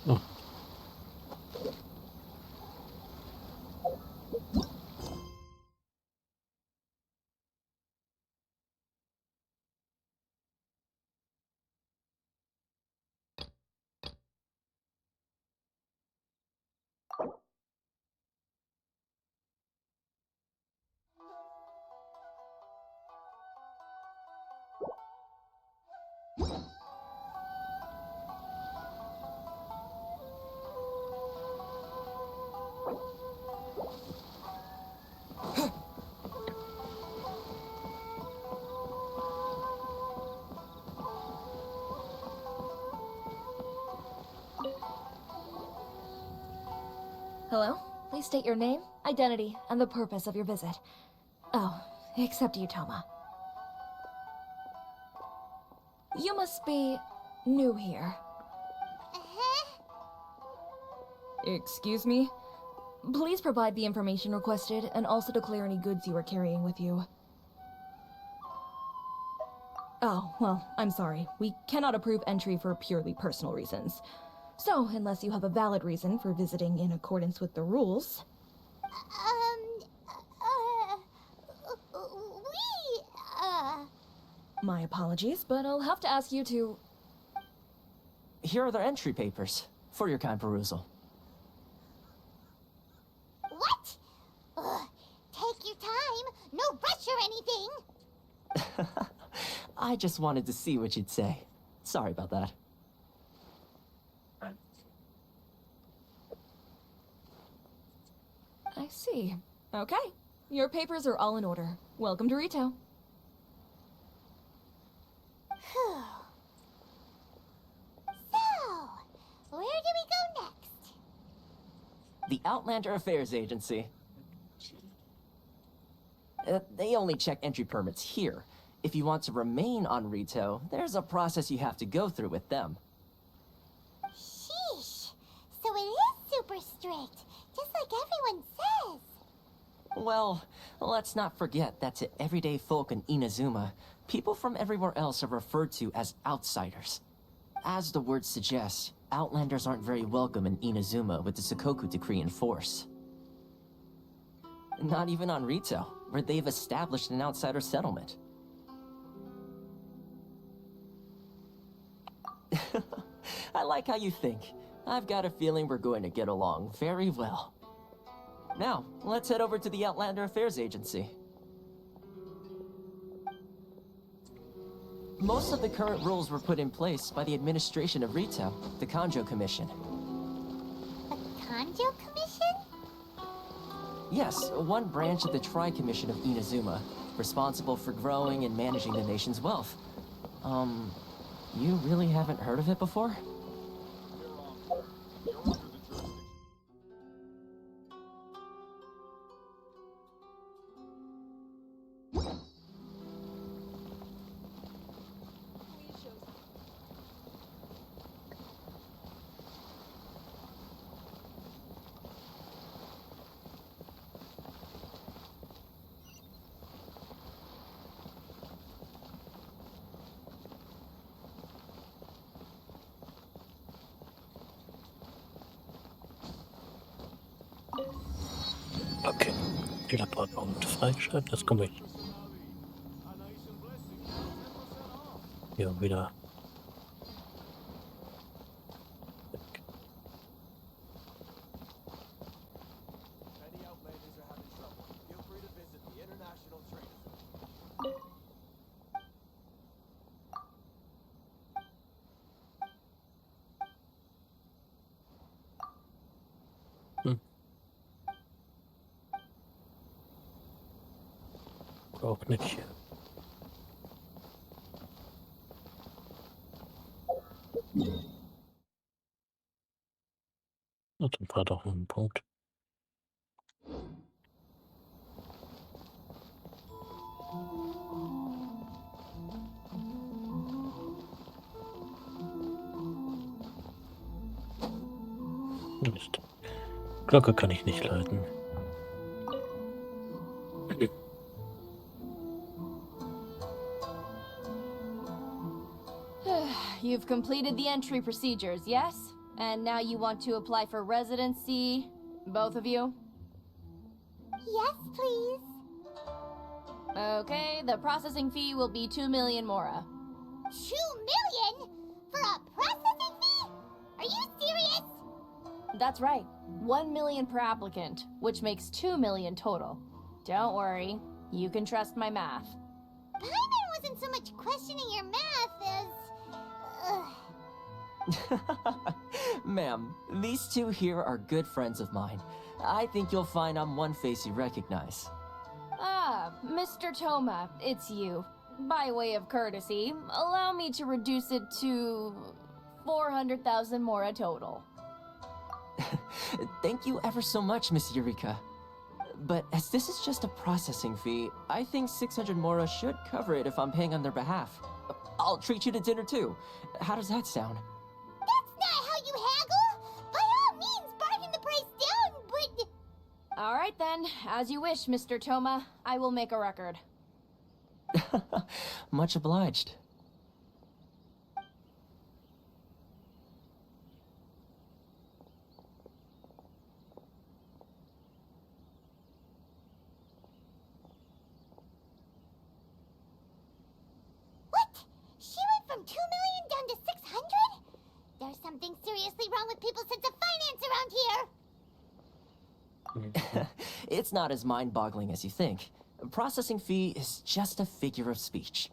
Oh. Hello? Please state your name, identity, and the purpose of your visit. Oh, except you, Toma. You must be new here. Excuse me? Please provide the information requested, and also declare any goods you are carrying with you. Oh, well, I'm sorry. We cannot approve entry for purely personal reasons. So, unless you have a valid reason for visiting in accordance with the rules... My apologies, but I'll have to ask you to... Here are the entry papers, for your kind perusal. What? Take your time. No rush or anything. I just wanted to see what you'd say. Sorry about that. I see. Okay. Your papers are all in order. Welcome to Rito. So, where do we go next? The Outlander Affairs Agency. They only check entry permits here. If you want to remain on Rito, there's a process you have to go through with them. Sheesh. So it is super strict, just like everyone says. Well, let's not forget that to everyday folk in Inazuma, people from everywhere else are referred to as outsiders. As the word suggests, Outlanders aren't very welcome in Inazuma with the Sakoku Decree in force. Not even on Rito, where they've established an outsider settlement. I like how you think. I've got a feeling we're going to get along very well. Now, let's head over to the Outlander Affairs Agency. Most of the current rules were put in place by the administration of Rito, the Kanjo Commission. The Kanjo Commission? Yes, one branch of the Tri-Commission of Inazuma, responsible for growing and managing the nation's wealth. You really haven't heard of it before? Okay. Die Laborraum freigeschaltet, das komme ich. Hier wieder. Auch nicht. Na, dann war doch ein Punkt. Mist. Glocke kann ich nicht leiten. You've completed the entry procedures, yes? And now you want to apply for residency? Both of you? Yes, please. Okay, the processing fee will be 2 million mora. 2 million? For a processing fee? Are you serious? That's right. 1 million per applicant, which makes 2 million total. Don't worry, you can trust my math. Paimon wasn't so much questioning your math as... Ma'am, these two here are good friends of mine. I think you'll find I'm one face you recognize. Ah, Mr. Toma, it's you. By way of courtesy, allow me to reduce it to 400,000 mora total. Thank you ever so much, Miss Eureka. But as this is just a processing fee, I think 600 mora should cover it if I'm paying on their behalf. I'll treat you to dinner too. How does that sound? That's not how you haggle! By all means, bargain the price down, but... All right then, as you wish, Mr. Toma. I will make a record. Much obliged. What? She went from 2 million down to 600? There's something seriously wrong with people's sense of finance around here! It's not as mind-boggling as you think. A processing fee is just a figure of speech.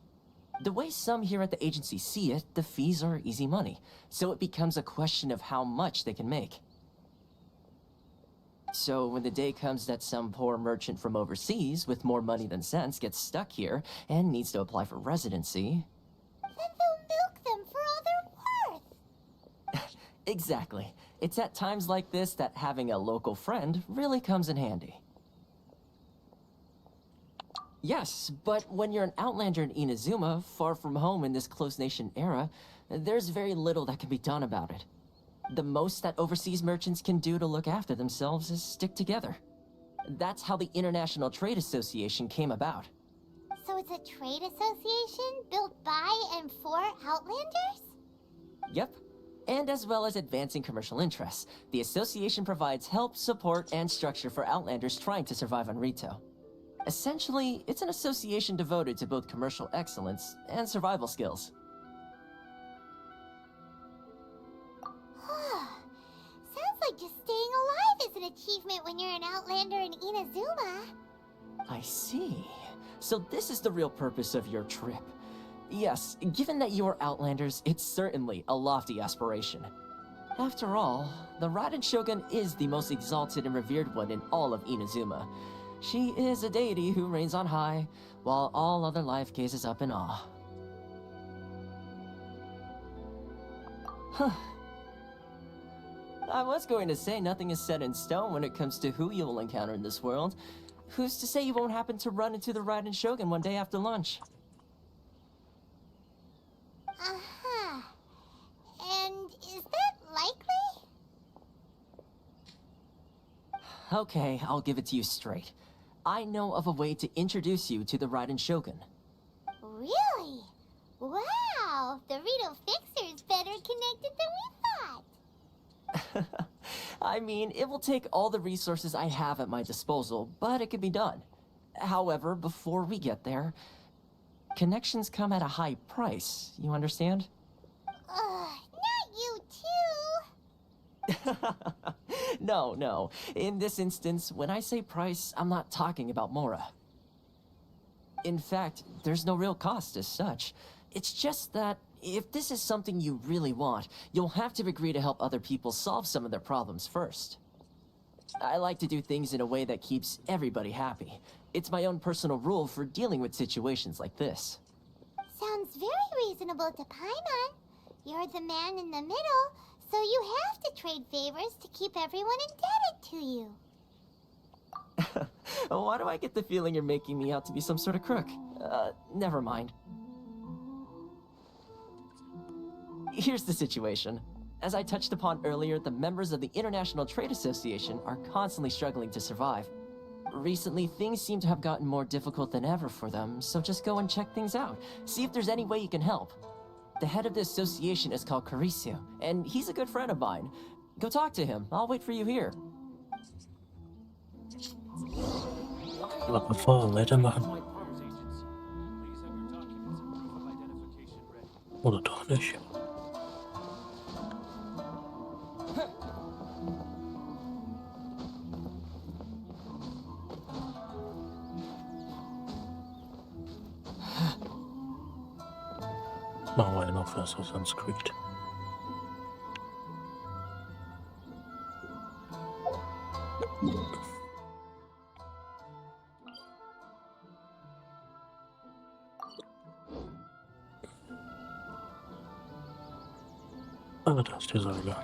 The way some here at the agency see it, the fees are easy money, so it becomes a question of how much they can make. So when the day comes that some poor merchant from overseas with more money than sense gets stuck here and needs to apply for residency... Then they'll milk them for all they're worth! Exactly. It's at times like this that having a local friend really comes in handy. Yes, but when you're an outlander in Inazuma, far from home in this close nation era, there's very little that can be done about it. The most that overseas merchants can do to look after themselves is stick together. That's how the International Trade Association came about. So it's a trade association built by and for Outlanders? Yep. And as well as advancing commercial interests, the association provides help, support, and structure for Outlanders trying to survive on Rito. Essentially, it's an association devoted to both commercial excellence and survival skills. Sounds like just staying alive is an achievement when you're an Outlander in Inazuma. I see. So this is the real purpose of your trip. Yes, given that you're Outlanders, it's certainly a lofty aspiration. After all, the Raiden Shogun is the most exalted and revered one in all of Inazuma. She is a deity who reigns on high, while all other life gazes up in awe. Huh. I was going to say nothing is set in stone when it comes to who you will encounter in this world. Who's to say you won't happen to run into the Raiden Shogun one day after lunch? Uh-huh. And is that likely? Okay, I'll give it to you straight. I know of a way to introduce you to the Raiden Shogun. Really? Wow! The Rito Fixer is better connected than we thought. I mean, it will take all the resources I have at my disposal, but it can be done. However, before we get there, connections come at a high price, you understand? Not you too! No. In this instance, when I say price, I'm not talking about Mora. In fact, there's no real cost as such. It's just that if this is something you really want, you'll have to agree to help other people solve some of their problems first. I like to do things in a way that keeps everybody happy. It's my own personal rule for dealing with situations like this. Sounds very reasonable to Paimon. You're the man in the middle, so you have to trade favors to keep everyone indebted to you. Why do I get the feeling you're making me out to be some sort of crook? Never mind. Here's the situation. As I touched upon earlier, the members of the International Trade Association are constantly struggling to survive. Recently, things seem to have gotten more difficult than ever for them, so just go and check things out. See if there's any way you can help. The head of the association is called Karisu, and he's a good friend of mine. Go talk to him. I'll wait for you here. Aber bevor wir weitermachen. Oder doch nicht. Machen wir ja noch was aus Sanskrit. Ah, da ist die Säule.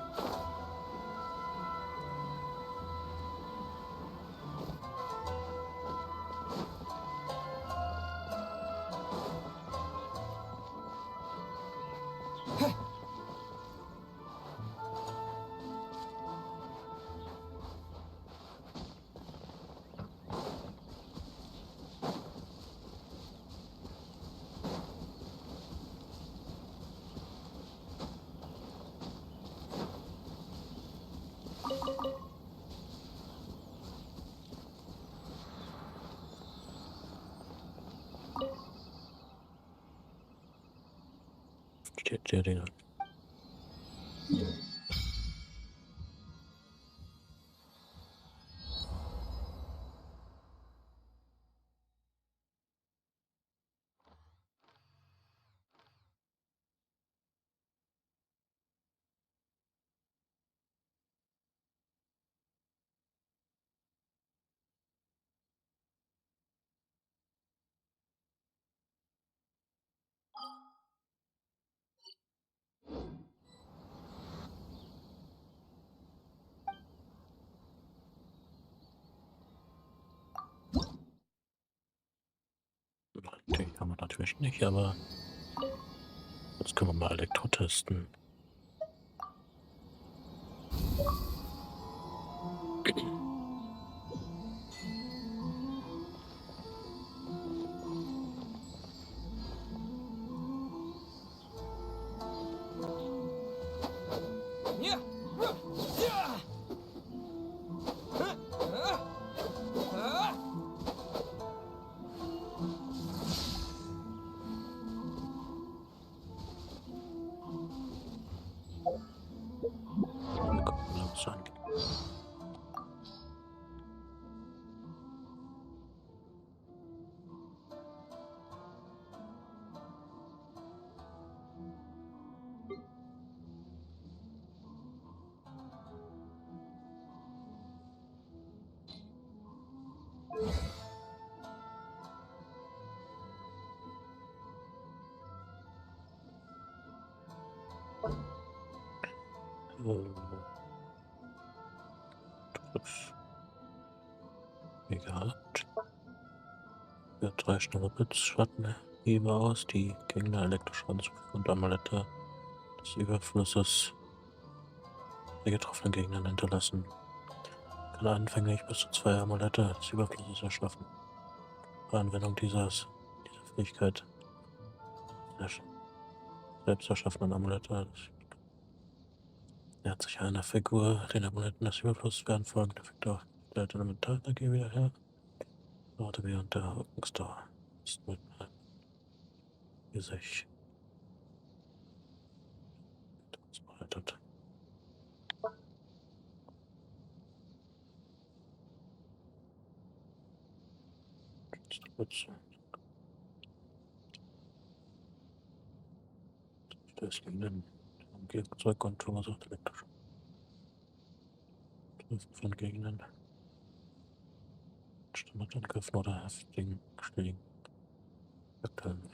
Steht der Dinge. Den kann man natürlich nicht, aber jetzt können wir mal Elektro testen. Wir gucken uns an. Triff. Wie gehabt. Ja, 3 schnelle Blitzschattenhiebe aus, die Gegner Elektroschaden zufügen und Amulette des Überflusses der getroffenen Gegner hinterlassen. Kann anfänglich bis zu 2 Amulette des Überflusses erschaffen. Bei Anwendung dieser Fähigkeit der selbst erschaffenen Amulette. Nähert sich einer Figur, den Amuletten des Überflusses werden folgende Effekte auf der Elementarenergie wieder her. Dauerte während der Wirkungsdauer. Ist mit einem Gesicht ausbreitet. Deswegen Gegenzeug und verursacht elektrisch. Treffen von Gegnern. Standardangriffen oder heftigen Schlägen. Aktuellen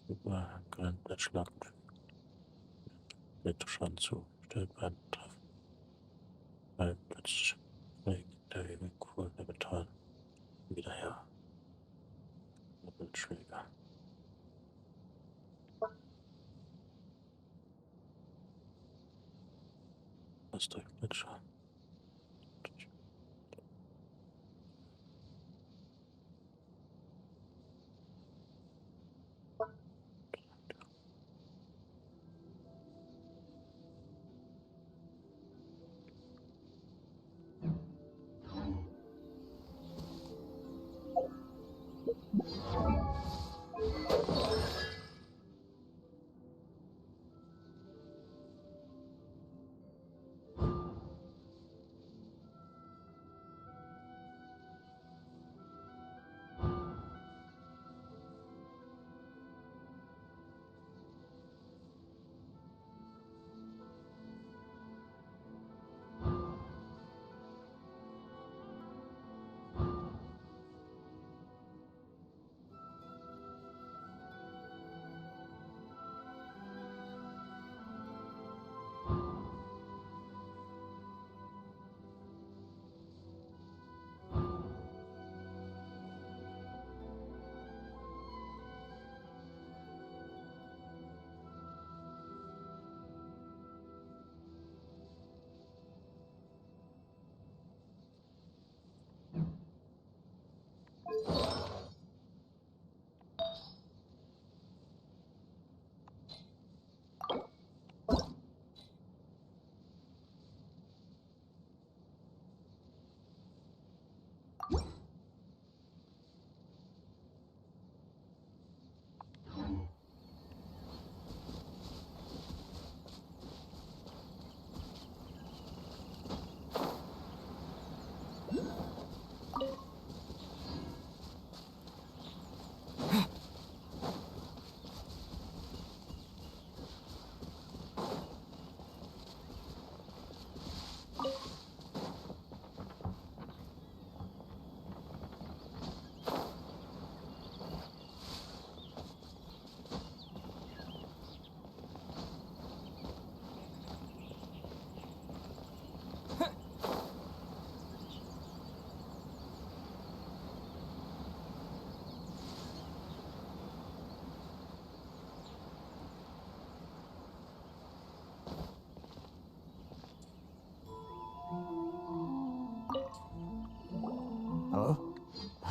über einen Blitzschlag Elektroschaden zu. Stellt beim Treffen. Beim Blitzschlägen der Hebekur der Metall wieder her. Blitzschläger. Was durch Blitzschlag.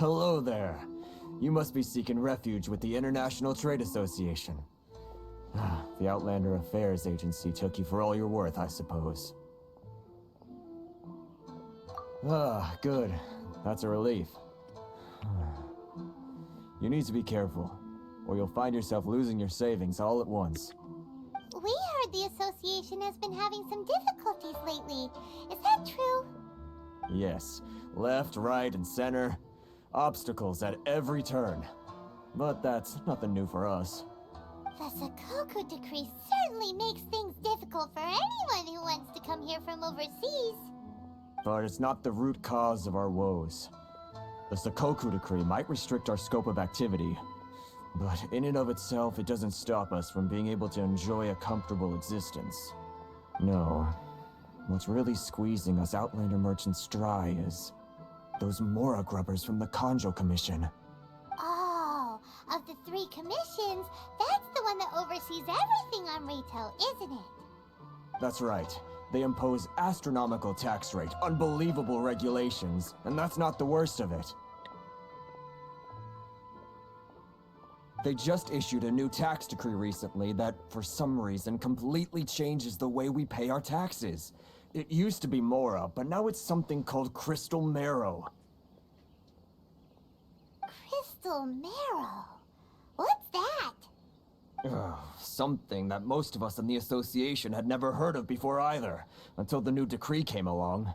Hello there. You must be seeking refuge with the International Trade Association. The Outlander Affairs Agency took you for all you're worth, I suppose. Good. That's a relief. You need to be careful, or you'll find yourself losing your savings all at once. We heard the association has been having some difficulties lately. Is that true? Yes. Left, right, and center. Obstacles at every turn. But that's nothing new for us. The Sakoku decree certainly makes things difficult for anyone who wants to come here from overseas. But it's not the root cause of our woes. The Sakoku decree might restrict our scope of activity, but in and of itself, it doesn't stop us from being able to enjoy a comfortable existence. No. What's really squeezing us Outlander merchants dry is those Mora grubbers from the Kanjo Commission. Oh, of the 3 commissions, that's the one that oversees everything on retail, isn't it? That's right. They impose astronomical tax rate, unbelievable regulations, and that's not the worst of it. They just issued a new tax decree recently that, for some reason, completely changes the way we pay our taxes. It used to be Mora, but now it's something called Crystal Marrow. Crystal Marrow? What's that? Something that most of us in the association had never heard of before either, until the new decree came along.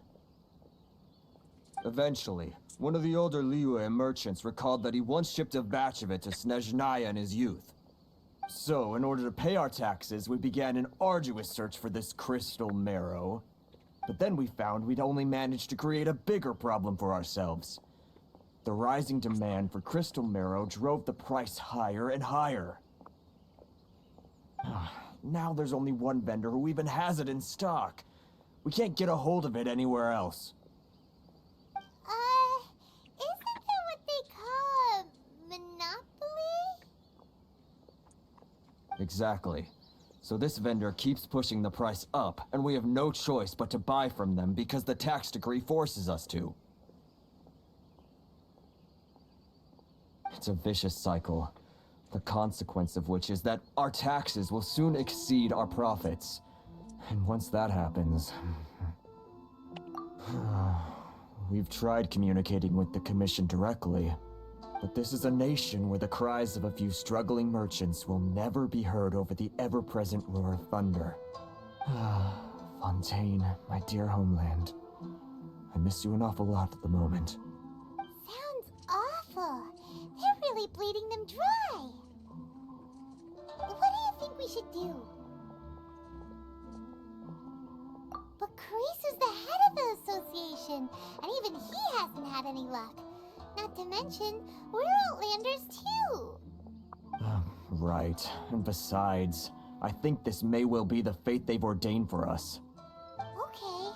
Eventually, one of the older Liyue merchants recalled that he once shipped a batch of it to Snezhnaya in his youth. So, in order to pay our taxes, we began an arduous search for this Crystal Marrow. But then we found we'd only managed to create a bigger problem for ourselves. The rising demand for Crystal Marrow drove the price higher and higher. Now there's only one vendor who even has it in stock. We can't get a hold of it anywhere else. Isn't that what they call a monopoly? Exactly. So this vendor keeps pushing the price up, and we have no choice but to buy from them because the tax decree forces us to. It's a vicious cycle. The consequence of which is that our taxes will soon exceed our profits. And once that happens... We've tried communicating with the Commission directly, but this is a nation where the cries of a few struggling merchants will never be heard over the ever-present roar of thunder. Fontaine, my dear homeland. I miss you an awful lot at the moment. Sounds awful. They're really bleeding them dry. What do you think we should do? But Karisu's the head of the association, and even he hasn't had any luck. Not to mention, we're Outlanders too. Right. And besides, I think this may well be the fate they've ordained for us. Okay.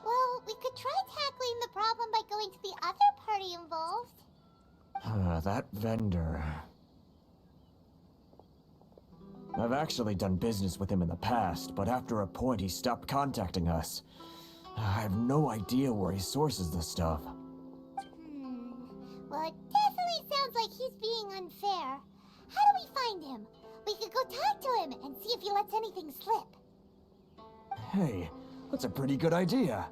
Well, we could try tackling the problem by going to the other party involved. That vendor... I've actually done business with him in the past, but after a point he stopped contacting us. I have no idea where he sources the stuff. Well, it definitely sounds like he's being unfair. How do we find him? We could go talk to him and see if he lets anything slip. Hey, that's a pretty good idea.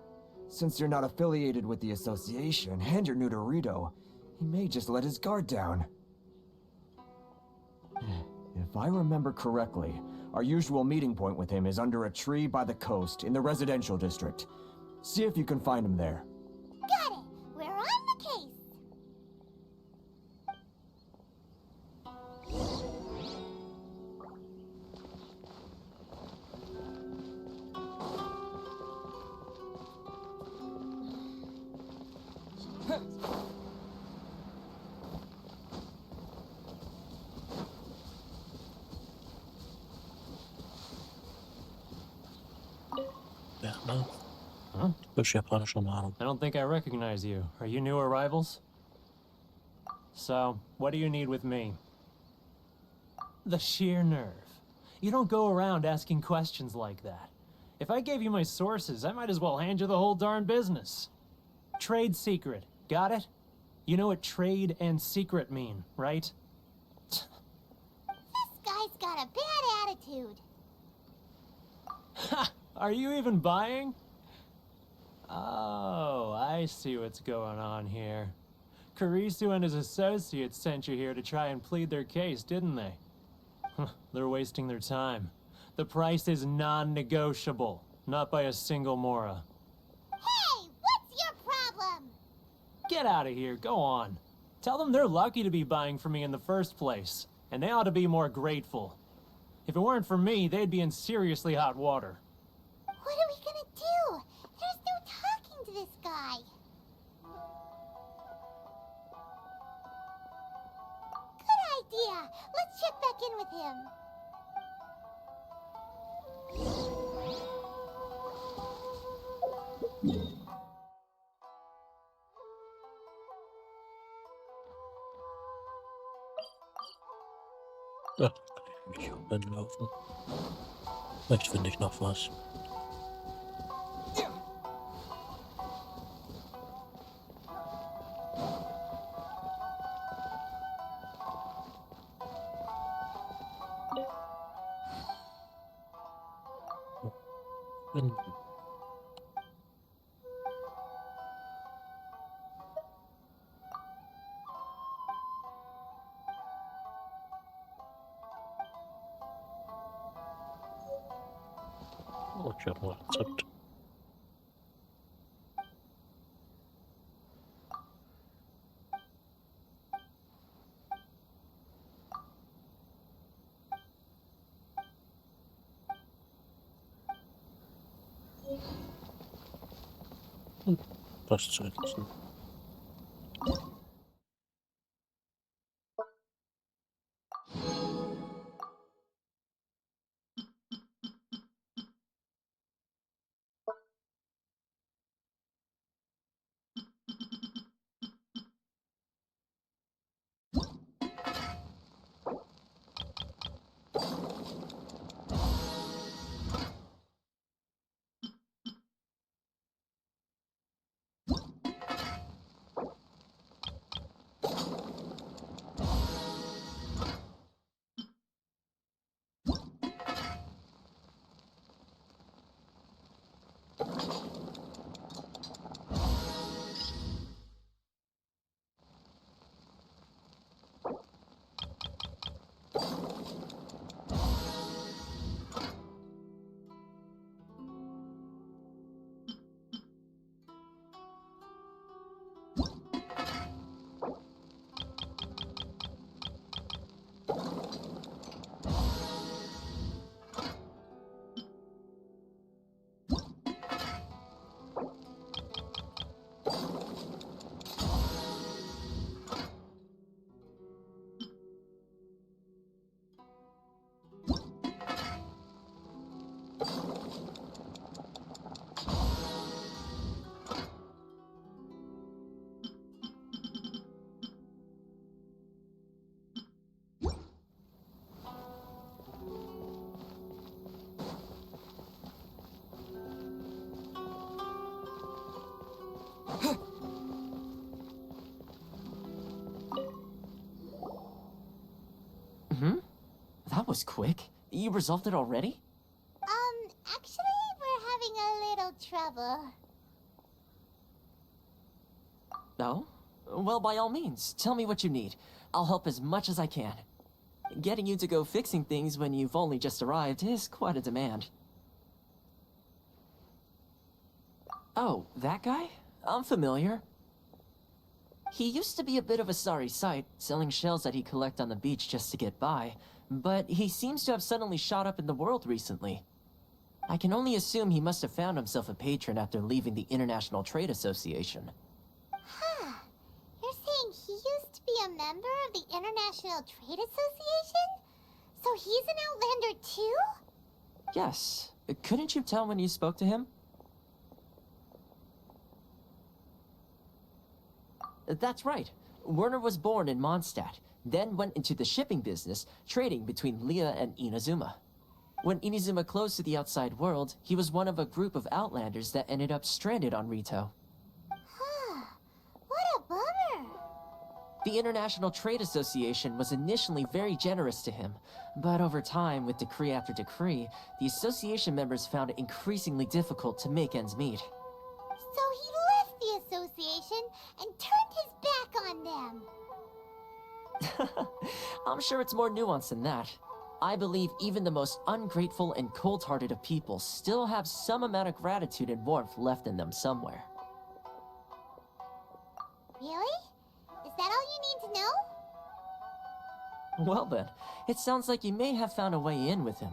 Since you're not affiliated with the association and you're new to Rito, he may just let his guard down. If I remember correctly, our usual meeting point with him is under a tree by the coast in the residential district. See if you can find him there. Got it! We're on the case! Ja, ne? Typisch japanische Nahrung. I don't think I recognize you. Are you new arrivals? So, what do you need with me? The sheer nerve. You don't go around asking questions like that. If I gave you my sources, I might as well hand you the whole darn business. Trade secret. Got it? You know what trade and secret mean, right? This guy's got a bad attitude. Ha! Are you even buying? Oh, I see what's going on here. Karisu and his associates sent you here to try and plead their case, didn't they? They're wasting their time. The price is non-negotiable, not by a single Mora. Hey, what's your problem? Get out of here, go on. Tell them they're lucky to be buying from me in the first place, and they ought to be more grateful. If it weren't for me, they'd be in seriously hot water. What are we gonna do? There's no talking to this guy. Good idea. Let's check back in with him. Ja, kann ich mich rumlaufen. Vielleicht finde ich noch was. Hm. Oh, ich habe mal ein Rezept. Was zu essen. That was quick. You resolved it already? Actually, we're having a little trouble. No? Well, by all means, tell me what you need. I'll help as much as I can. Getting you to go fixing things when you've only just arrived is quite a demand. Oh, that guy? I'm familiar. He used to be a bit of a sorry sight, selling shells that he'd collect on the beach just to get by, but he seems to have suddenly shot up in the world recently. I can only assume he must have found himself a patron after leaving the International Trade Association. Huh. You're saying he used to be a member of the International Trade Association? So he's an Outlander too? Yes. Couldn't you tell when you spoke to him? That's right. Werner was born in Mondstadt, then went into the shipping business, trading between Leah and Inazuma. When Inazuma closed to the outside world, he was one of a group of Outlanders that ended up stranded on Rito. Huh. What a bummer. The International Trade Association was initially very generous to him, but over time, with decree after decree, the association members found it increasingly difficult to make ends meet. So he left the association and turned his back on them. I'm sure it's more nuanced than that. I believe even the most ungrateful and cold-hearted of people still have some amount of gratitude and warmth left in them somewhere. Really? Is that all you need to know? Well then, it sounds like you may have found a way in with him.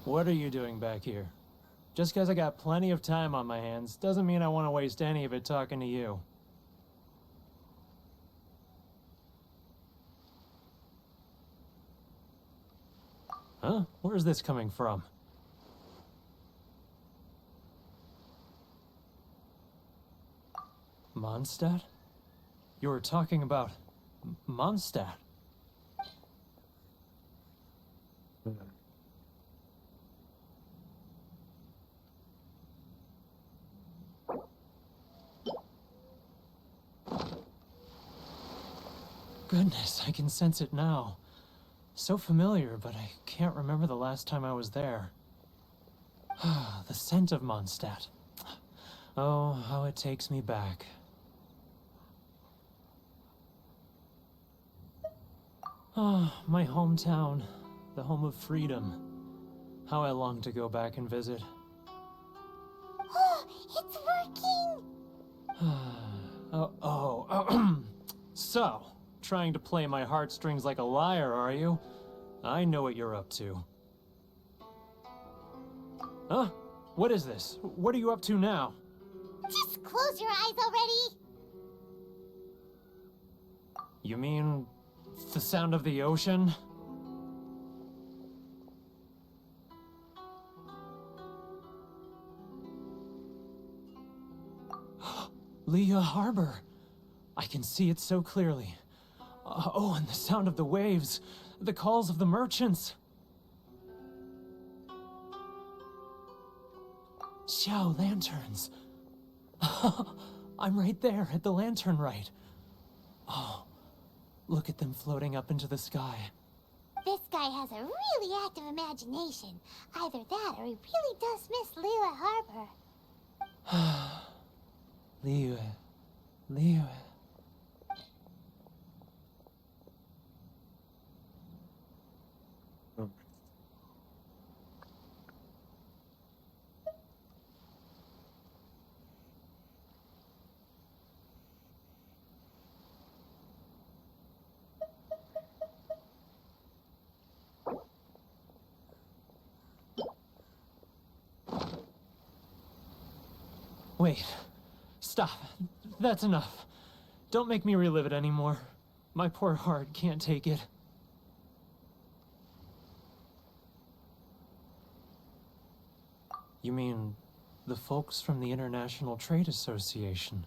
What are you doing back here? Just because I got plenty of time on my hands doesn't mean I want to waste any of it talking to you. Huh? Where's this coming from? Mondstadt? You were talking about Mondstadt. Goodness, I can sense it now. So familiar, but I can't remember the last time I was there. The scent of Mondstadt. Oh, how it takes me back. Oh, my hometown, the home of freedom. How I long to go back and visit. Oh, it's working! So, trying to play my heartstrings like a liar, are you? I know what you're up to. Huh? What is this? What are you up to now? Just close your eyes already! You mean the sound of the ocean? Leah Harbor. I can see it so clearly. Oh, and the sound of the waves. The calls of the merchants. Xiao lanterns. I'm right there at the lantern right. Oh, look at them floating up into the sky. This guy has a really active imagination. Either that or he really does miss Liyue Harbor. Liyue. Wait. Stop. That's enough. Don't make me relive it anymore. My poor heart can't take it. You mean the folks from the International Trade Association?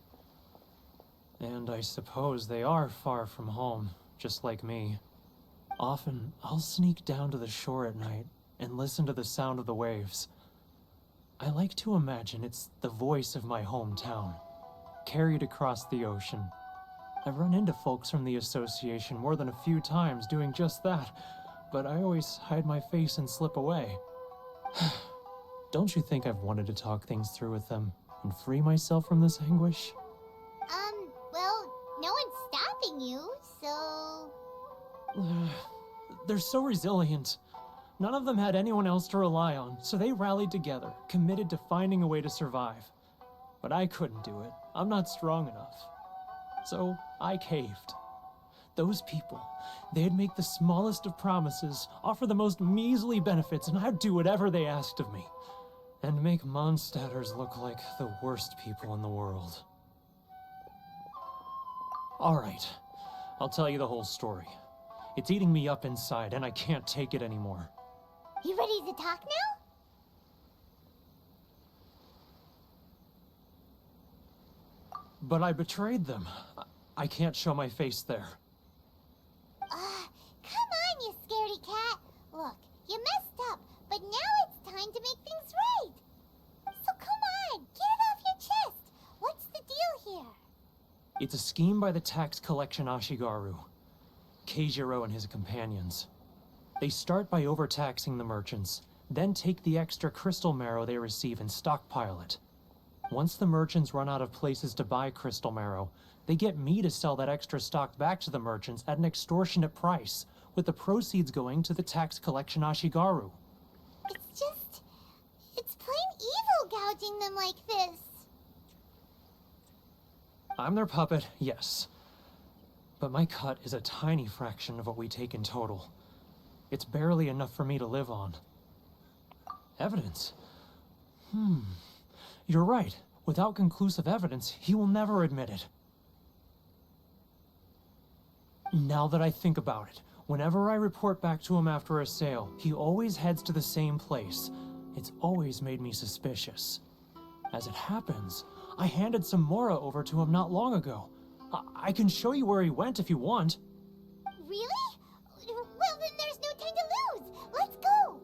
And I suppose they are far from home, just like me. Often, I'll sneak down to the shore at night and listen to the sound of the waves. I like to imagine it's the voice of my hometown, carried across the ocean. I've run into folks from the association more than a few times doing just that, but I always hide my face and slip away. Don't you think I've wanted to talk things through with them and free myself from this anguish? Well, no one's stopping you, so... They're so resilient. None of them had anyone else to rely on, so they rallied together, committed to finding a way to survive. But I couldn't do it. I'm not strong enough. So I caved. Those people, they'd make the smallest of promises, offer the most measly benefits, and I'd do whatever they asked of me. And make Mondstadters look like the worst people in the world. Alright, I'll tell you the whole story. It's eating me up inside, and I can't take it anymore. You ready to talk now? But I betrayed them. I can't show my face there. Come on, you scaredy cat. Look, you messed up, but now it's time to make things right. So come on, get it off your chest. What's the deal here? It's a scheme by the tax collection Ashigaru, Keijiro and his companions. They start by overtaxing the merchants, then take the extra crystal marrow they receive and stockpile it. Once the merchants run out of places to buy crystal marrow, they get me to sell that extra stock back to the merchants at an extortionate price, with the proceeds going to the tax collection Ashigaru. It's plain evil gouging them like this. I'm their puppet, yes. But my cut is a tiny fraction of what we take in total. It's barely enough for me to live on. Evidence? You're right. Without conclusive evidence, he will never admit it. Now that I think about it, whenever I report back to him after a sale, he always heads to the same place. It's always made me suspicious. As it happens, I handed some Mora over to him not long ago. I can show you where he went if you want. Really? Well, then there's no time to lose. Let's go.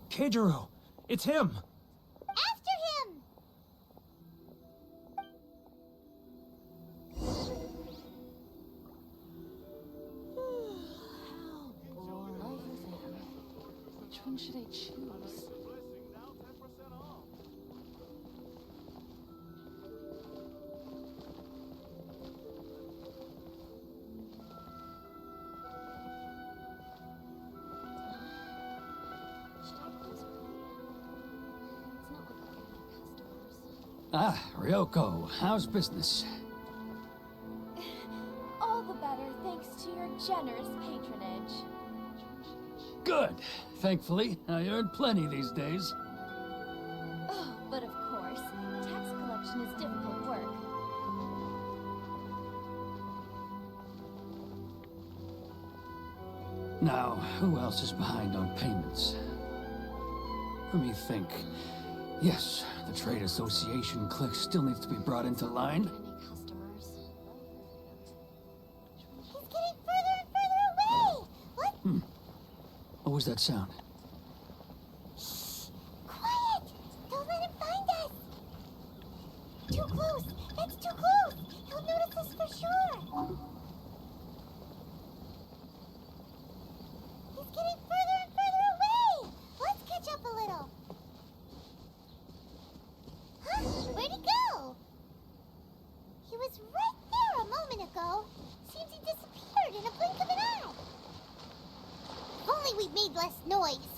Keijiro! It's him! After him! Which one should I choose? Ah, Ryoko, how's business? All the better thanks to your generous patronage. Good. Thankfully, I earn plenty these days. Oh, but of course, tax collection is difficult work. Now, who else is behind on payments? Let me think. Yes, the Trade Association clique still needs to be brought into line. Any customers? He's getting further and further away! What? What was that sound? Shh! Quiet! Don't let him find us! Too close! That's too close! He'll notice us for sure! He's getting further and further away! Let's catch up a little! Huh? Where'd he go? He was right there a moment ago. Seems he disappeared in a blink of an eye. If only we'd made less noise.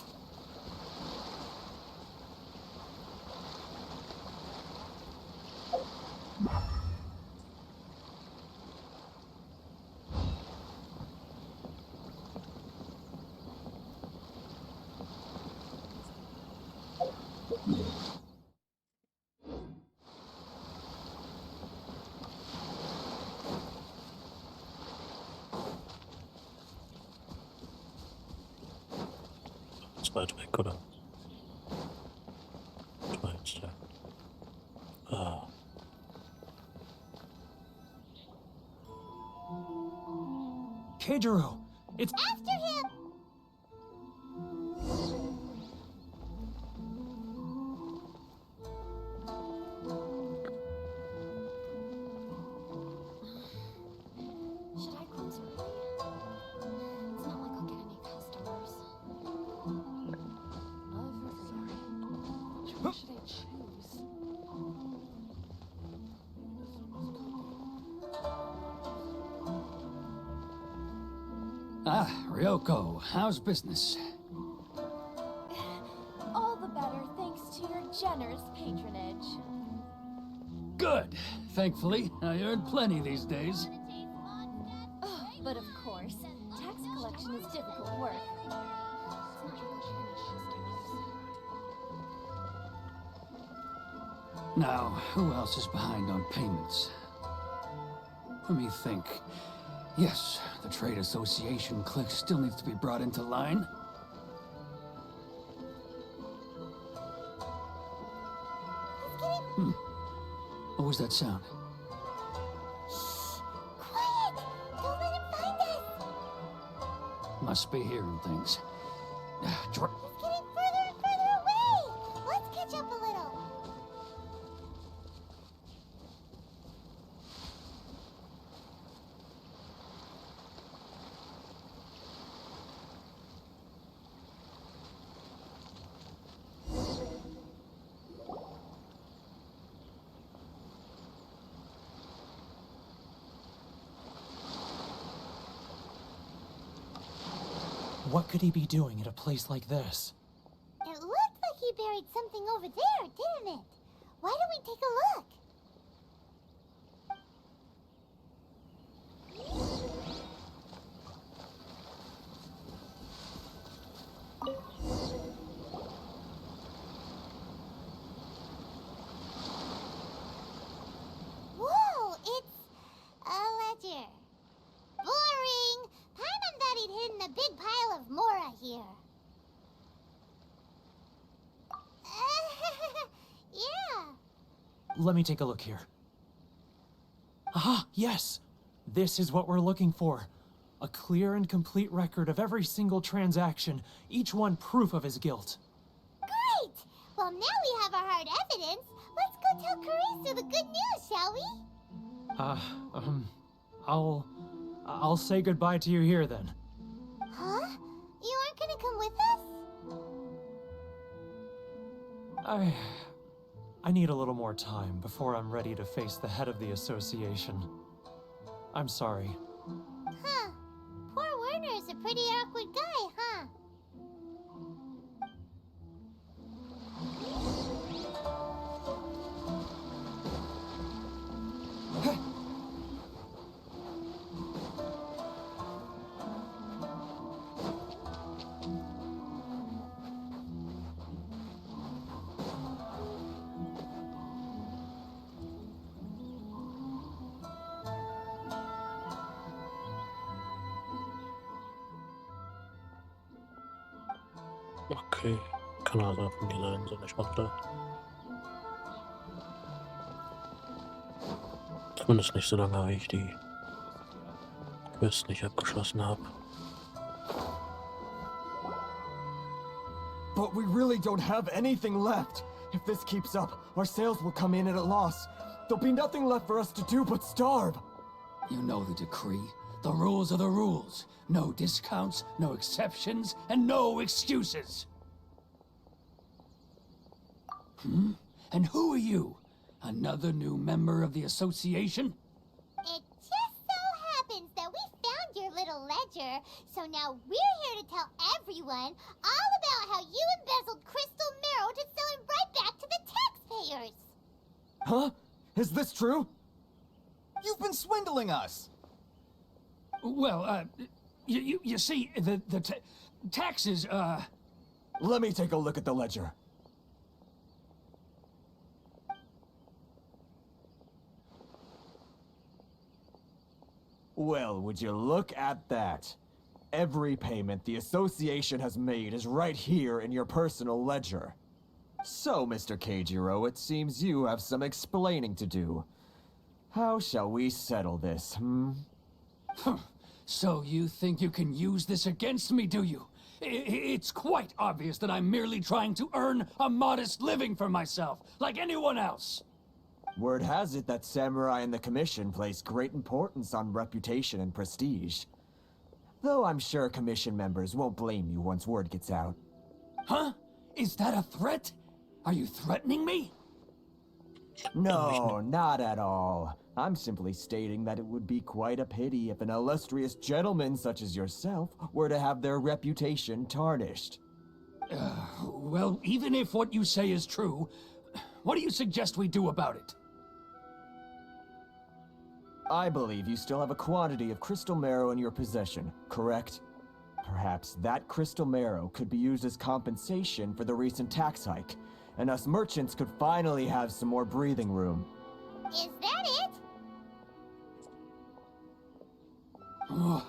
It's about to be good. Try instead. Keijiro! It's... After him! Ryoko, how's business? All the better thanks to your generous patronage. Good. Thankfully, I earn plenty these days. Oh, but of course, tax collection is difficult work. Now, who else is behind on payments? Let me think. Yes, the Trade Association clique still needs to be brought into line. What was that sound? Quiet! Don't let him find us! Must be hearing things. Dr- He's getting further and further away! Let's catch up a little. What could he be doing at a place like this? It looked like he buried something over there, didn't it? Why don't we take a look? Whoa, it's a ledger. Boring. Paimon thought he'd hidden a big pile of Mora here. Yeah. Let me take a look here. Aha, yes! This is what we're looking for. A clear and complete record of every single transaction, each one proof of his guilt. Great! Well, now we have our hard evidence. Let's go tell Karisu the good news, shall we? I'll say goodbye to you here then. Huh? You aren't gonna come with us? I need a little more time before I'm ready to face the head of the association. I'm sorry. Huh. Poor Werner's a pretty awkward guy, huh? Okay, kann also von dieser Insel nicht runter. Zumindest nicht so lange, wie ich die Quest nicht abgeschlossen habe. But we really don't have anything left. If this keeps up, our sales will come in at a loss. There'll be nothing left for us to do but starve. You know the decree. The rules are the rules. No discounts, no exceptions, and no excuses. And who are you? Another new member of the association? It just so happens that we found your little ledger, so now we're here to tell everyone all about how you embezzled crystal marrow to sell it right back to the taxpayers. Huh? Is this true? You've been swindling us! Well, you see, the taxes, Let me take a look at the ledger. Well, would you look at that? Every payment the association has made is right here in your personal ledger. So, Mr. Keijiro, it seems you have some explaining to do. How shall we settle this, So you think you can use this against me, do you? It's quite obvious that I'm merely trying to earn a modest living for myself, like anyone else. Word has it that Samurai and the Commission place great importance on reputation and prestige. Though I'm sure Commission members won't blame you once word gets out. Huh? Is that a threat? Are you threatening me? No, not at all. I'm simply stating that it would be quite a pity if an illustrious gentleman such as yourself were to have their reputation tarnished. Well, even if what you say is true, what do you suggest we do about it? I believe you still have a quantity of crystal marrow in your possession, correct? Perhaps that crystal marrow could be used as compensation for the recent tax hike, and us merchants could finally have some more breathing room. Is that it? Oh,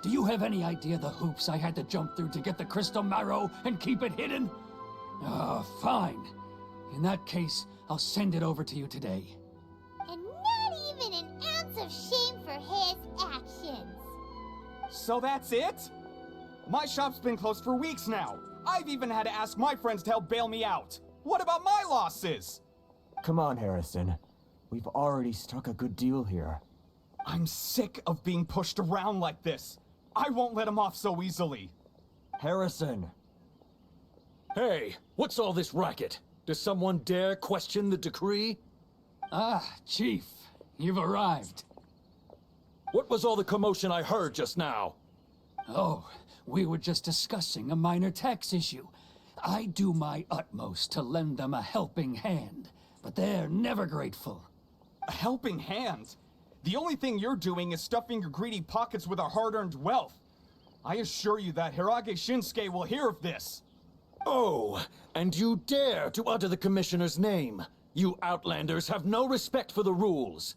do you have any idea the hoops I had to jump through to get the crystal marrow and keep it hidden? Fine. In that case, I'll send it over to you today. And not even an ounce of shame for his actions. So that's it? My shop's been closed for weeks now. I've even had to ask my friends to help bail me out. What about my losses? Come on, Harrison. We've already struck a good deal here. I'm sick of being pushed around like this. I won't let him off so easily. Harrison! Hey, what's all this racket? Does someone dare question the decree? Ah, Chief, you've arrived. What was all the commotion I heard just now? Oh, we were just discussing a minor tax issue. I do my utmost to lend them a helping hand, but they're never grateful. A helping hand? The only thing you're doing is stuffing your greedy pockets with our hard-earned wealth. I assure you that Hirage Shinsuke will hear of this. Oh, and you dare to utter the Commissioner's name. You Outlanders have no respect for the rules.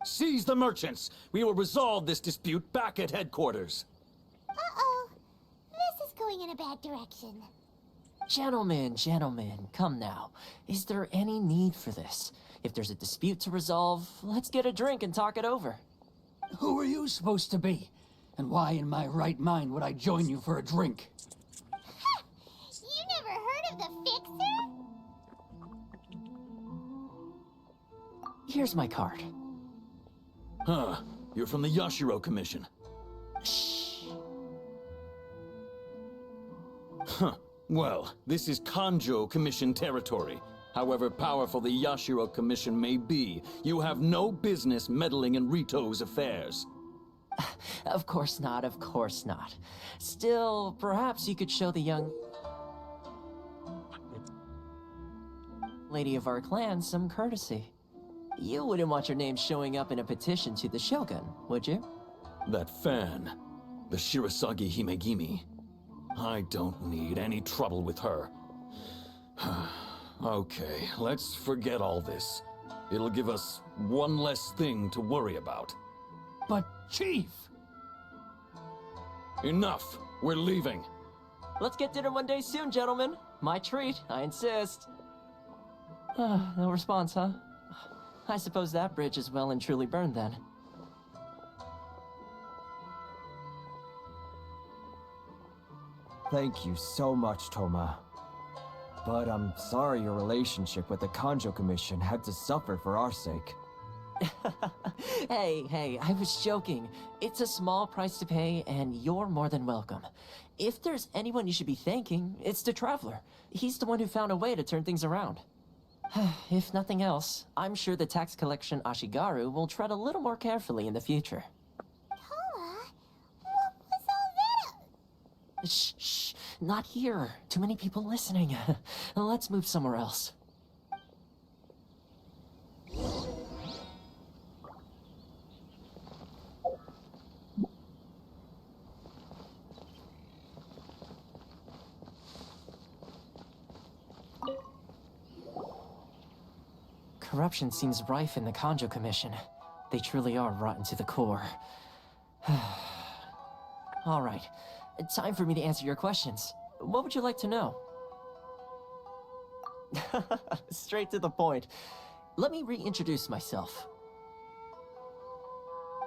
Seize the merchants. We will resolve this dispute back at headquarters. Uh-oh. This is going in a bad direction. Gentlemen, come now. Is there any need for this? If there's a dispute to resolve, let's get a drink and talk it over. Who are you supposed to be? And why in my right mind would I join you for a drink? Ha! You never heard of the Fixer? Here's my card. Huh. You're from the Yashiro Commission. Shh. Huh. Well, this is Kanjo Commission territory. However powerful the Yashiro Commission may be, you have no business meddling in Rito's affairs. Of course not, of course not. Still, perhaps you could show the young lady of our clan some courtesy. You wouldn't want your name showing up in a petition to the Shogun, would you? That fan, the Shirasagi Himegimi. I don't need any trouble with her. Okay, let's forget all this. It'll give us one less thing to worry about. But, Chief! Enough! We're leaving. Let's get dinner one day soon, gentlemen. My treat, I insist. No response, huh? I suppose that bridge is well and truly burned then. Thank you so much, Toma. But I'm sorry your relationship with the Kanjo Commission had to suffer for our sake. Hey, I was joking. It's a small price to pay, and you're more than welcome. If there's anyone you should be thanking, it's the Traveler. He's the one who found a way to turn things around. If nothing else, I'm sure the tax collection Ashigaru will tread a little more carefully in the future. Toma, what was all that? Shh, not here. Too many people listening. Let's move somewhere else. Corruption seems rife in the Kanjo Commission. They truly are rotten to the core. All right, time for me to answer your questions. What would you like to know? Straight to the point. Let me reintroduce myself.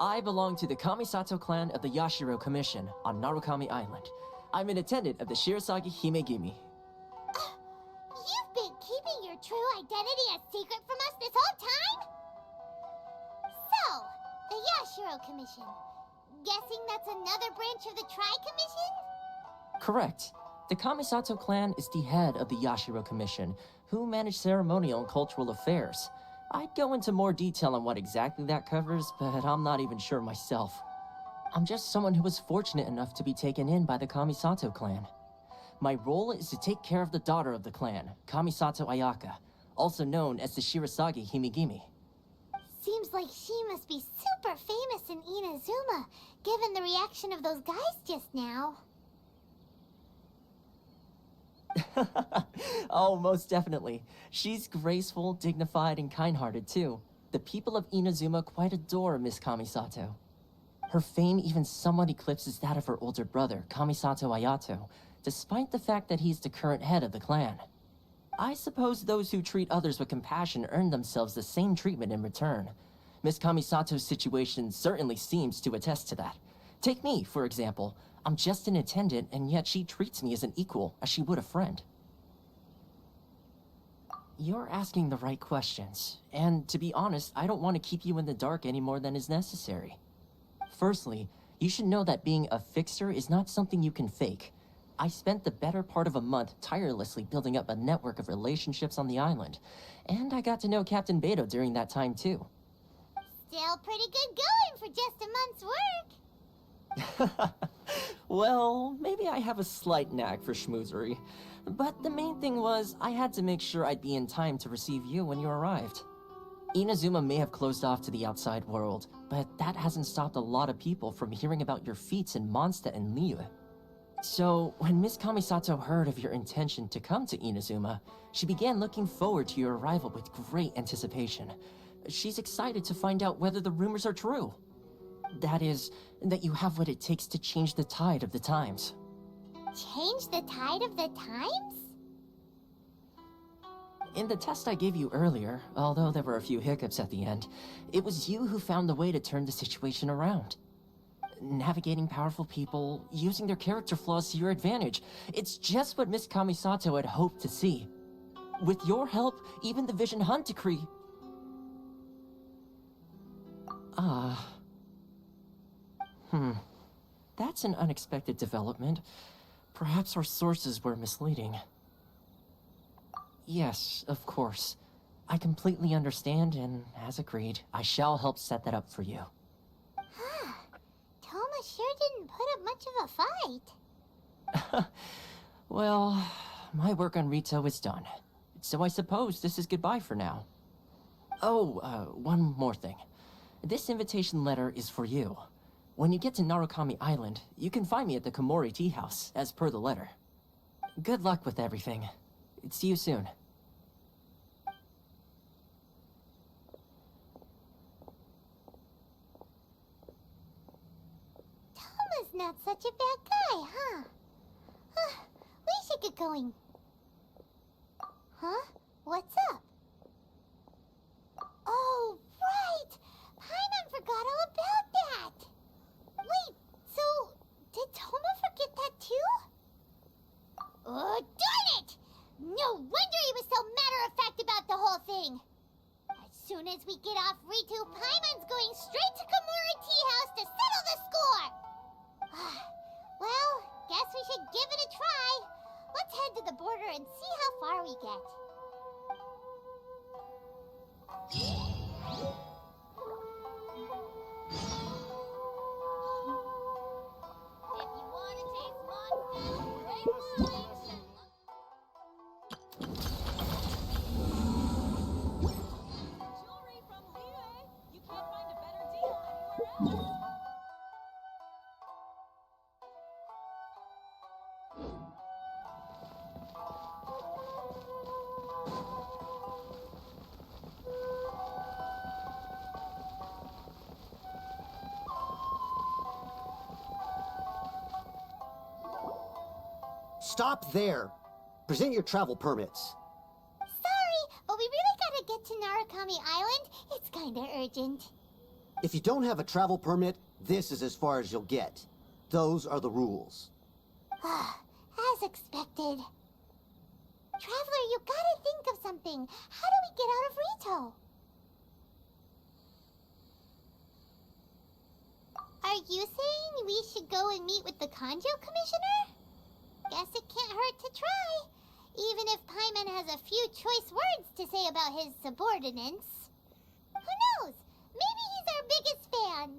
I belong to the Kamisato clan of the Yashiro Commission on Narukami Island. I'm an attendant of the Shirasagi Himegimi. You've been keeping your true identity a secret from us this whole time? So, the Yashiro Commission. Guessing that's another branch of the Tri-Commission? Correct. The Kamisato clan is the head of the Yashiro Commission, who manage ceremonial and cultural affairs. I'd go into more detail on what exactly that covers, but I'm not even sure myself. I'm just someone who was fortunate enough to be taken in by the Kamisato clan. My role is to take care of the daughter of the clan, Kamisato Ayaka, also known as the Shirasagi Himigimi. Seems like she must be super famous in Inazuma, given the reaction of those guys just now. Oh, most definitely. She's graceful, dignified, and kind-hearted, too. The people of Inazuma quite adore Miss Kamisato. Her fame even somewhat eclipses that of her older brother, Kamisato Ayato, despite the fact that he's the current head of the clan. I suppose those who treat others with compassion earn themselves the same treatment in return. Miss Kamisato's situation certainly seems to attest to that. Take me, for example. I'm just an attendant, and yet she treats me as an equal, as she would a friend. You're asking the right questions, and to be honest, I don't want to keep you in the dark any more than is necessary. Firstly, you should know that being a fixer is not something you can fake. I spent the better part of a month tirelessly building up a network of relationships on the island, and I got to know Captain Beto during that time too. Still pretty good going for just a month's work. Well, maybe I have a slight knack for schmoozery, but the main thing was I had to make sure I'd be in time to receive you when you arrived. Inazuma may have closed off to the outside world, but that hasn't stopped a lot of people from hearing about your feats in Mondstadt and Liyue. So, when Miss Kamisato heard of your intention to come to Inazuma, she began looking forward to your arrival with great anticipation. She's excited to find out whether the rumors are true. That is, that you have what it takes to change the tide of the times. Change the tide of the times? In the test I gave you earlier, although there were a few hiccups at the end, it was you who found the way to turn the situation around. Navigating powerful people, using their character flaws to your advantage. It's just what Miss Kamisato had hoped to see. With your help, even the Vision Hunt Decree... That's an unexpected development. Perhaps our sources were misleading. Yes, of course. I completely understand, and as agreed, I shall help set that up for you. Toma sure didn't put up much of a fight. Well, my work on Rito is done. So I suppose this is goodbye for now. Oh, one more thing. This invitation letter is for you. When you get to Narukami Island, you can find me at the Komori Tea House, as per the letter. Good luck with everything. See you soon. Toma's not such a bad guy, huh? We should get going. Huh? What's up? Oh, right! Paimon forgot all about that! Wait, so did Toma forget that too? Oh, darn it! No wonder he was so matter-of-fact about the whole thing! As soon as we get off Ritu, Paimon's going straight to Komori Tea House to settle the score! Well, guess we should give it a try. Let's head to the border and see how far we get. If you want to taste monsters, take mine. Jewelry from Liyue. You can't find a better deal anywhere else. Stop there. Present your travel permits. Sorry, but we really gotta get to Narukami Island. It's kinda urgent. If you don't have a travel permit, this is as far as you'll get. Those are the rules. As expected. Traveler, you gotta think of something. How do we get out of Rito? Are you saying we should go and meet with the Kanjo Commissioner? Guess it can't hurt to try. Even if Paimon has a few choice words to say about his subordinates. Who knows? Maybe he's our biggest fan.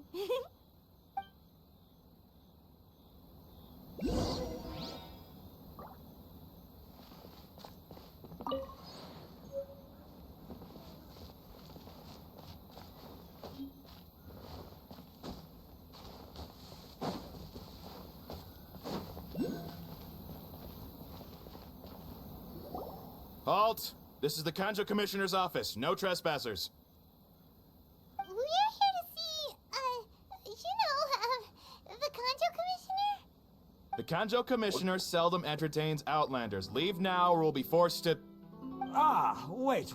Halt! This is the Kanjo Commissioner's office. No trespassers. We're here to see, the Kanjo Commissioner? The Kanjo Commissioner seldom entertains Outlanders. Leave now or we'll be forced to... Ah, wait.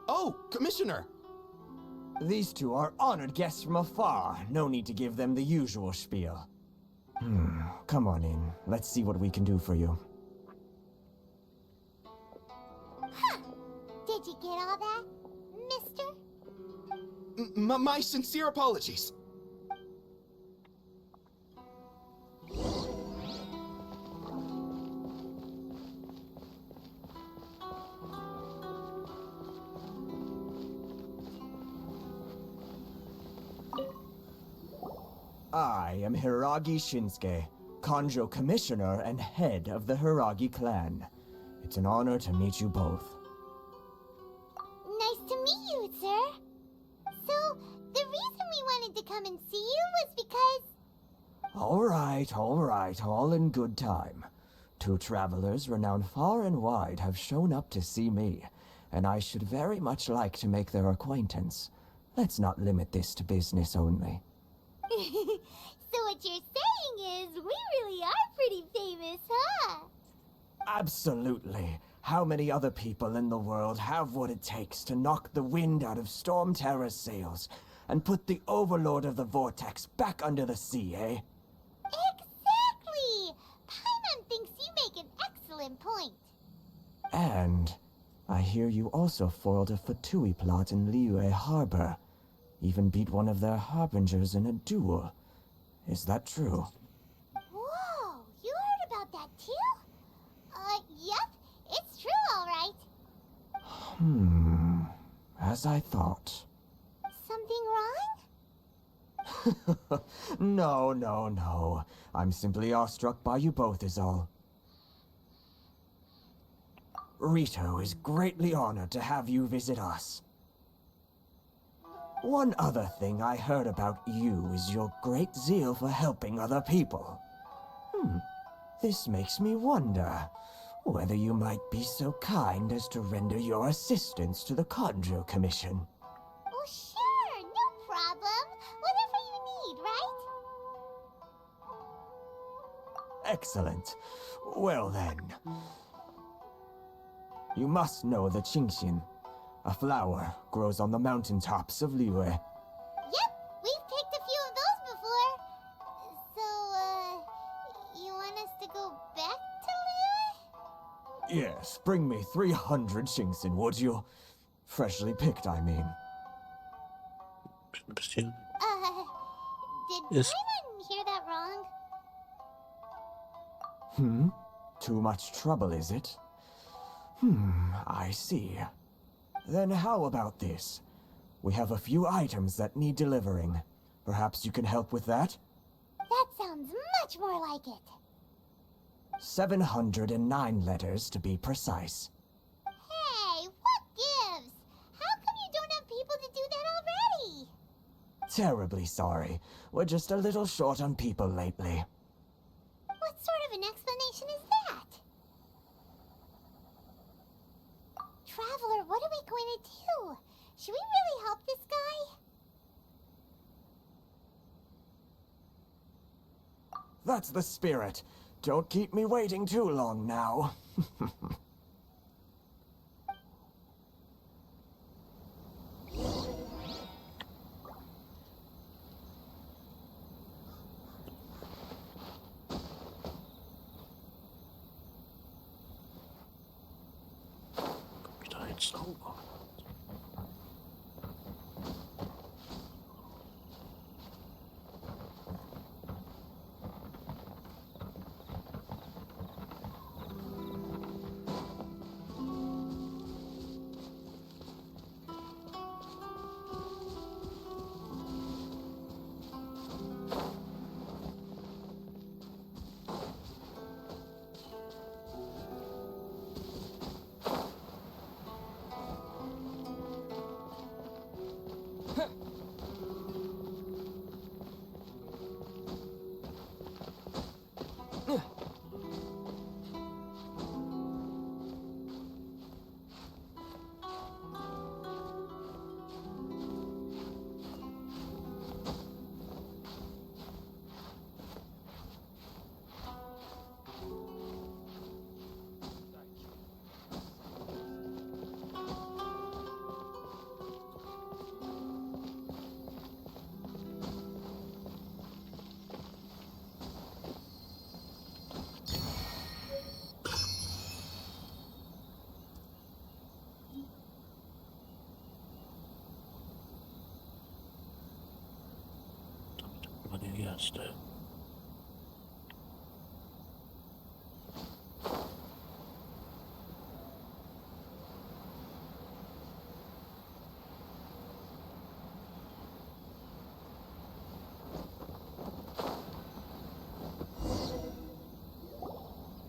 Oh, Commissioner! These two are honored guests from afar. No need to give them the usual spiel. Come on in. Let's see what we can do for you. Huh. Did you get all that, mister? My sincere apologies. I am Hiragi Shinsuke, Kanjo Commissioner and head of the Hiragi clan. It's an honor to meet you both. Nice to meet you, sir. So, the reason we wanted to come and see you was because... All right, all in good time. Two travelers renowned far and wide have shown up to see me, and I should very much like to make their acquaintance. Let's not limit this to business only. So what you're saying is, we really are pretty famous, huh? Absolutely. How many other people in the world have what it takes to knock the wind out of Storm Terror's sails and put the Overlord of the Vortex back under the sea, eh? Exactly! Paimon thinks you make an excellent point. And I hear you also foiled a Fatui plot in Liyue Harbor. Even beat one of their harbingers in a duel. Is that true? Whoa, you heard about that too? Yep, it's true, all right. As I thought. Something wrong? No. I'm simply awestruck by you both is all. Rito is greatly honored to have you visit us. One other thing I heard about you is your great zeal for helping other people. This makes me wonder whether you might be so kind as to render your assistance to the Kanjo Commission. Oh, sure, no problem. Whatever you need, right? Excellent. Well then. You must know the Genshin. A flower grows on the mountaintops of Liyue. Yep, we've picked a few of those before. So, you want us to go back to Liyue? Yes, bring me 300 Genshin, would you? Freshly picked, I mean. Bisschen. Did Yes. Paimon hear that wrong? Too much trouble, is it? I see. Then how about this? We have a few items that need delivering. Perhaps you can help with that? That sounds much more like it. 709 letters to be precise. Hey, what gives? How come you don't have people to do that already? Terribly sorry. We're just a little short on people lately. What sort of an explanation is that? Traveler, what are we going to do? Should we really help this guy? That's the spirit. Don't keep me waiting too long now. Besides, oh. missed it.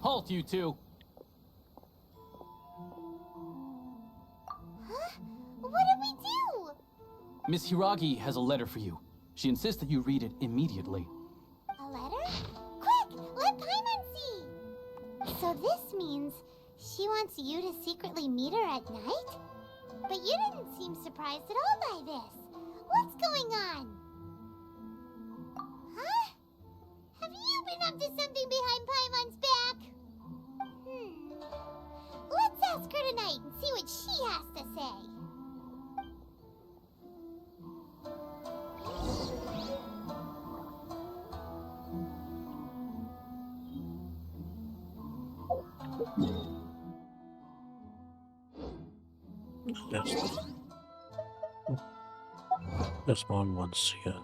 Halt, you two! Huh? What did we do? Miss Hiragi has a letter for you. She insists that you read it immediately. A letter? Quick! Let Paimon see! So this means she wants you to secretly meet her at night? But you didn't seem surprised at all by this. What's going on? Huh? Have you been up to something behind Paimon's back? Let's ask her tonight and see what she has to say. Yes. There's one once here.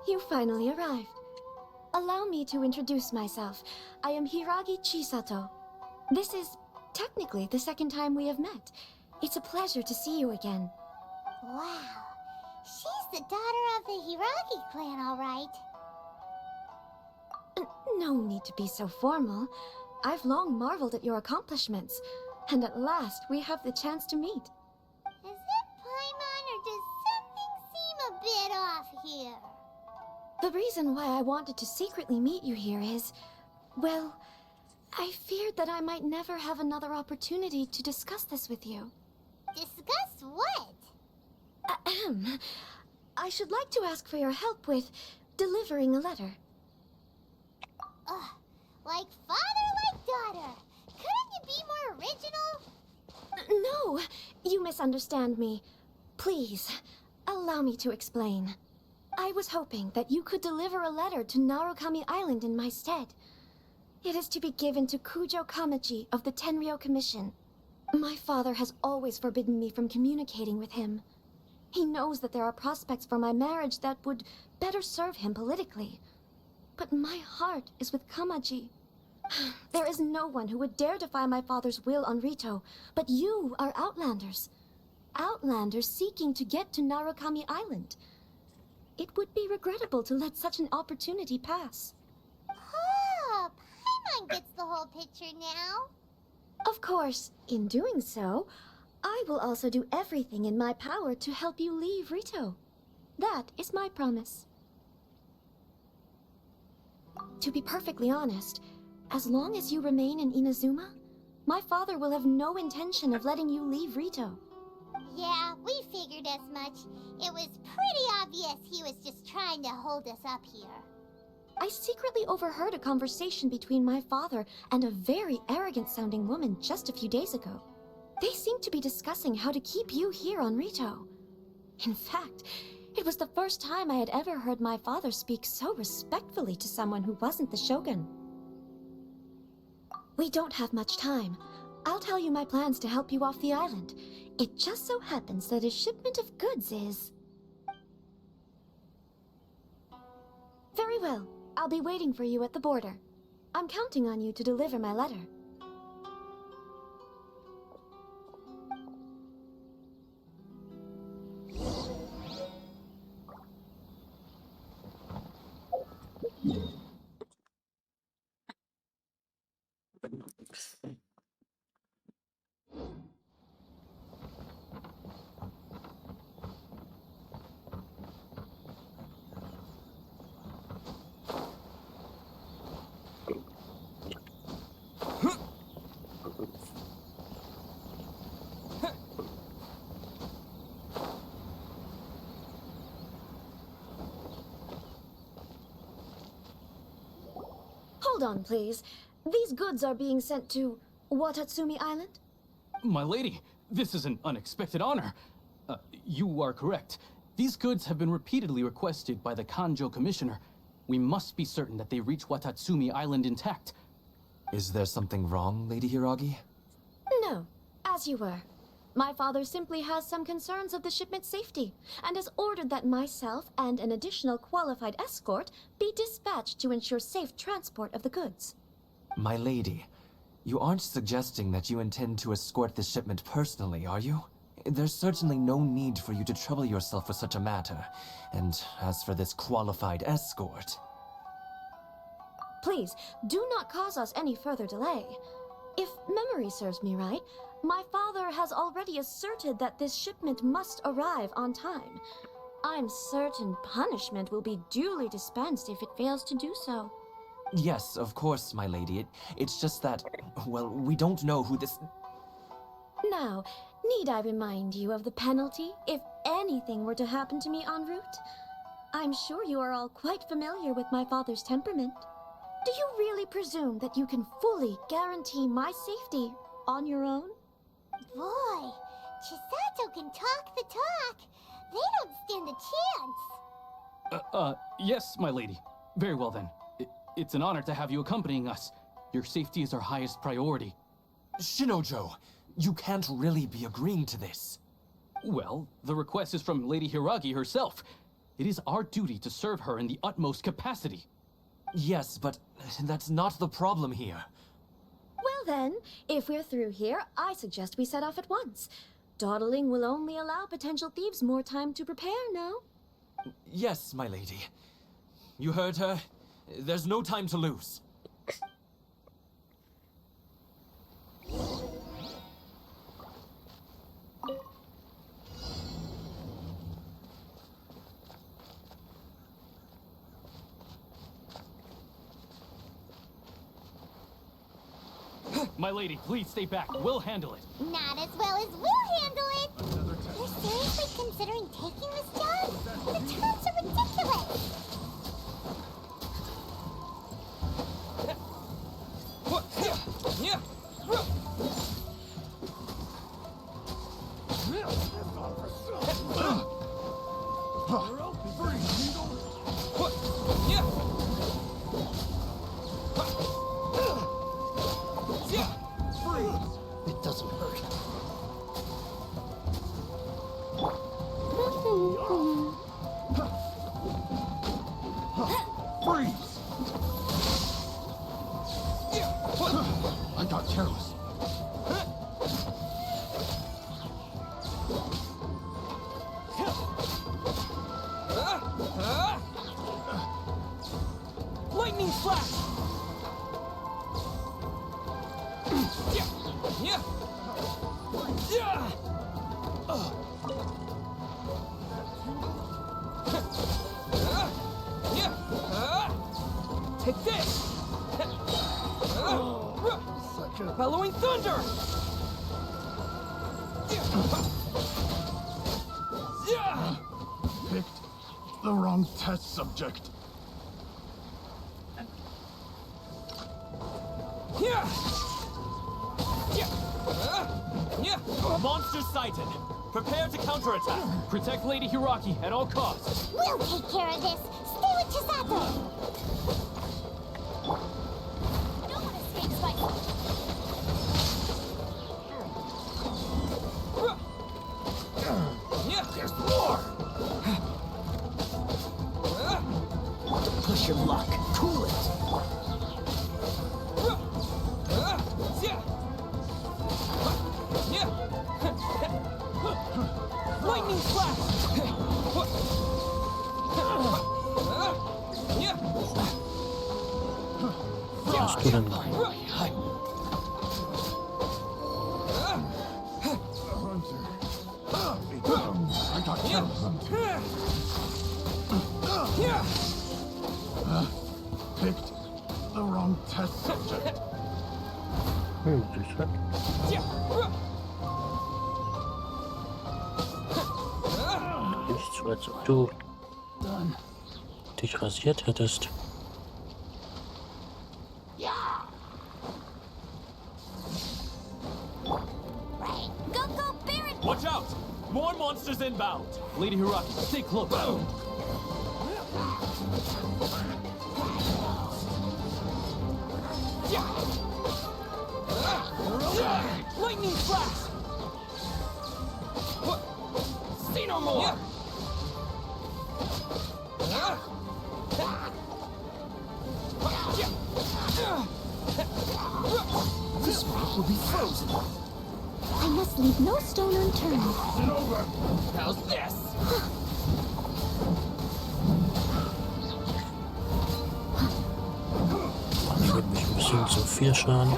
You finally arrived. Allow me to introduce myself. I am Hiragi Chisato. This is technically the second time we have met. It's a pleasure to see you again. Wow. She's the daughter of the Hiragi clan, all right. No need to be so formal. I've long marveled at your accomplishments, and at last we have the chance to meet. Is it Paimon, or does something seem a bit off here? The reason why I wanted to secretly meet you here is, well, I feared that I might never have another opportunity to discuss this with you. Discuss what? Ahem. I should like to ask for your help with delivering a letter. Like father, like daughter. Couldn't you be more original? No, you misunderstand me. Please, allow me to explain. I was hoping that you could deliver a letter to Narukami Island in my stead. It is to be given to Kujo Kamaji of the Tenryou Commission. My father has always forbidden me from communicating with him. He knows that there are prospects for my marriage that would better serve him politically. But my heart is with Kamaji. There is no one who would dare defy my father's will on Rito, but you are Outlanders. Outlanders seeking to get to Narukami Island. It would be regrettable to let such an opportunity pass. Oh, Paimon gets the whole picture now. Of course, in doing so, I will also do everything in my power to help you leave Rito. That is my promise. To be perfectly honest, as long as you remain in Inazuma, my father will have no intention of letting you leave Rito. Yeah, we figured as much. It was pretty obvious he was just trying to hold us up here. I secretly overheard a conversation between my father and a very arrogant-sounding woman just a few days ago. They seemed to be discussing how to keep you here on Rito. In fact, it was the first time I had ever heard my father speak so respectfully to someone who wasn't the Shogun. We don't have much time. I'll tell you my plans to help you off the island. It just so happens that a shipment of goods is... Very well. I'll be waiting for you at the border. I'm counting on you to deliver my letter. Hold on, please. These goods are being sent to Watatsumi Island? My lady, this is an unexpected honor. You are correct. These goods have been repeatedly requested by the Kanjo Commissioner. We must be certain that they reach Watatsumi Island intact. Is there something wrong, Lady Hiragi? No, as you were. My father simply has some concerns of the shipment's safety, and has ordered that myself and an additional qualified escort be dispatched to ensure safe transport of the goods. My lady, you aren't suggesting that you intend to escort this shipment personally, are you? There's certainly no need for you to trouble yourself with such a matter. And as for this qualified escort... Please, do not cause us any further delay. If memory serves me right, my father has already asserted that this shipment must arrive on time. I'm certain punishment will be duly dispensed if it fails to do so. Yes, of course, my lady. It's just that, well, we don't know who this... Now, need I remind you of the penalty if anything were to happen to me en route? I'm sure you are all quite familiar with my father's temperament. Do you really presume that you can fully guarantee my safety on your own? Boy, Chisato can talk the talk. They don't stand a chance. Yes, my lady. Very well then. It's an honor to have you accompanying us. Your safety is our highest priority. Shinojo, you can't really be agreeing to this. Well, the request is from Lady Hiragi herself. It is our duty to serve her in the utmost capacity. Yes, but that's not the problem here. Well then, if we're through here, I suggest we set off at once. Dawdling will only allow potential thieves more time to prepare, no? Yes, my lady. You heard her. There's no time to lose. My lady, please stay back. We'll handle it. Not as well as we'll handle it. You're seriously considering taking this job? The terms are ridiculous. It doesn't hurt. Freeze! I got careless. Lightning flash! Take this! Bellowing thunder! Picked the wrong test subject. Monster sighted! Prepare to counterattack! Protect Lady Hiragi at all costs. We'll take care of this. Stay with Chisato. Don't want to escape spicy. Was hast du denn? Picked the wrong test subject. Sicher. Nicht so, als ob du dich rasiert hättest. Watch out! More monsters inbound! Lady Hiraki, stay close. Lightning flash! See no more! This rock will be frozen. I must leave no stone unturned. How's this? Das wird mich ein bisschen zu viel schaden.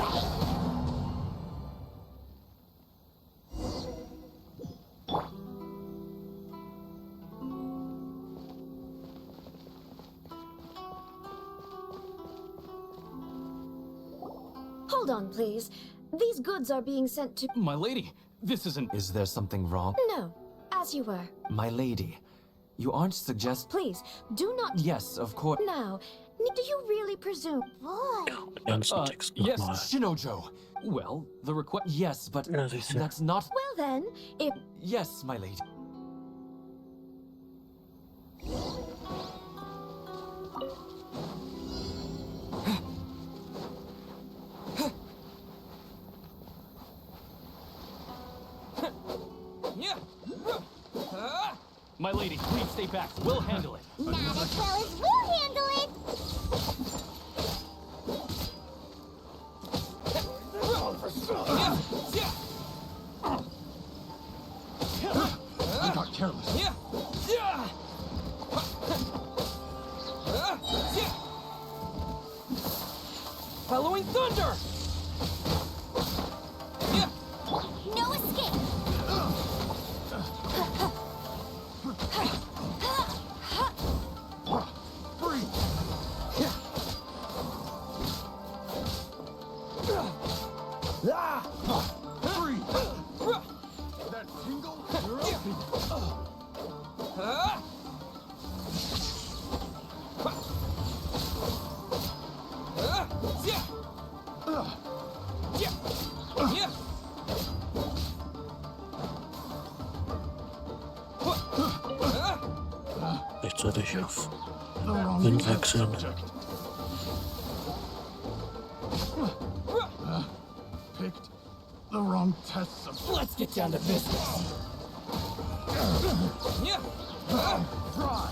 Hold on, please. These goods are being sent to... My lady, this isn't... Is there something wrong? No, as you were. My lady, you aren't Please, do not... Yes, of course. Now, do you really presume... Boy. Ganzen Text yes, nochmal. Shinojo. Well, the request... Yes, but Ja, siehst du. that's not... Well then, if... Yes, my lady. My lady, please stay back. We'll handle it. Not as well as we'll handle it. I got careless. Following thunder! No escape. That tingle? You're open. Rechtzeitig auf Wind wechseln. Picked the wrong test subject. Let's get down to business. Try.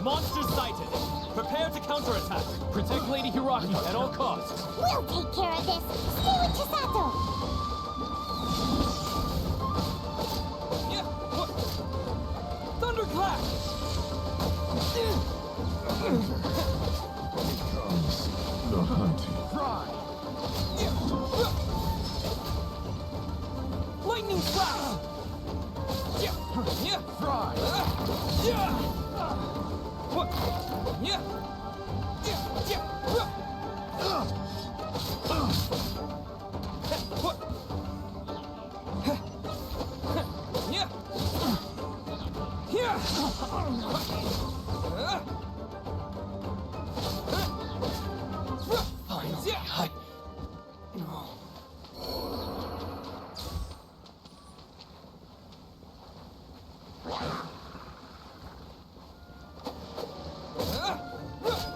Monsters sighted. Prepare to counterattack. Protect Lady Hiraki at all costs. We'll take care of this. Stay with Chisato. Thunderclap! The hunting. Try. Lightning flash! Try.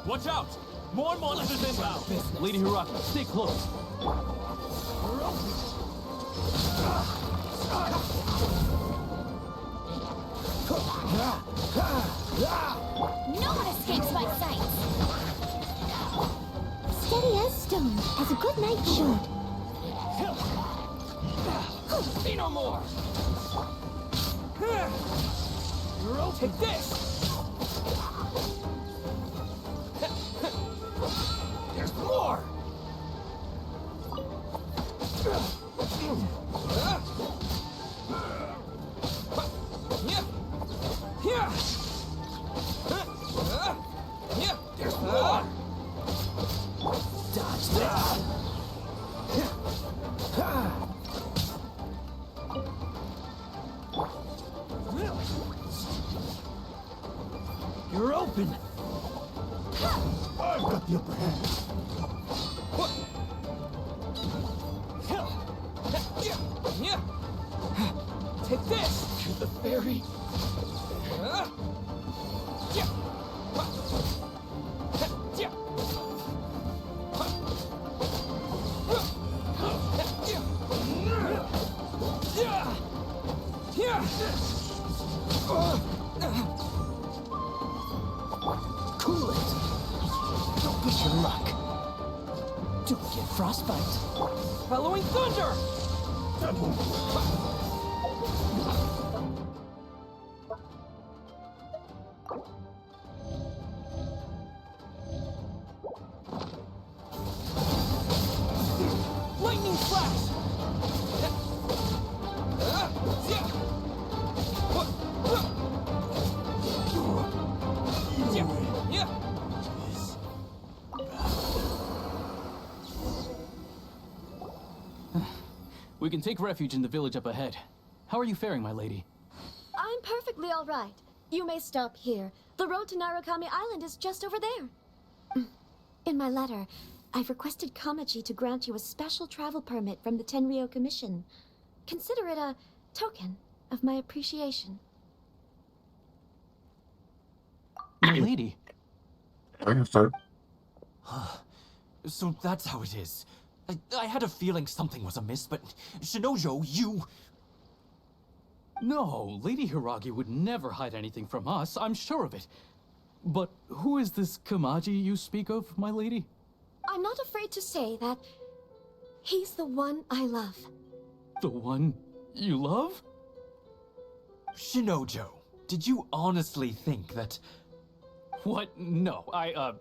Watch out! More monsters inbound! Lady Hiraki, stay close. No one escapes my sight. Steady as stone, as a good knight should. See no more! Take this! open. I've got the upper hand. Take this! To the fairy. Cool it. Don't push your luck. Don't get frostbite. Following thunder! Lightning flash! We can take refuge in the village up ahead. How are you faring, my lady? I'm perfectly all right. You may stop here. The road to Narukami Island is just over there. In my letter, I've requested Kamachi to grant you a special travel permit from the Tenryou Commission. Consider it a token of my appreciation. My lady. So that's how it is. I had a feeling something was amiss, but Shinojo, you... No, Lady Hiragi would never hide anything from us, I'm sure of it. But who is this Kamaji you speak of, my lady? I'm not afraid to say that he's the one I love. The one you love? Shinojo, did you honestly think that... What? No, I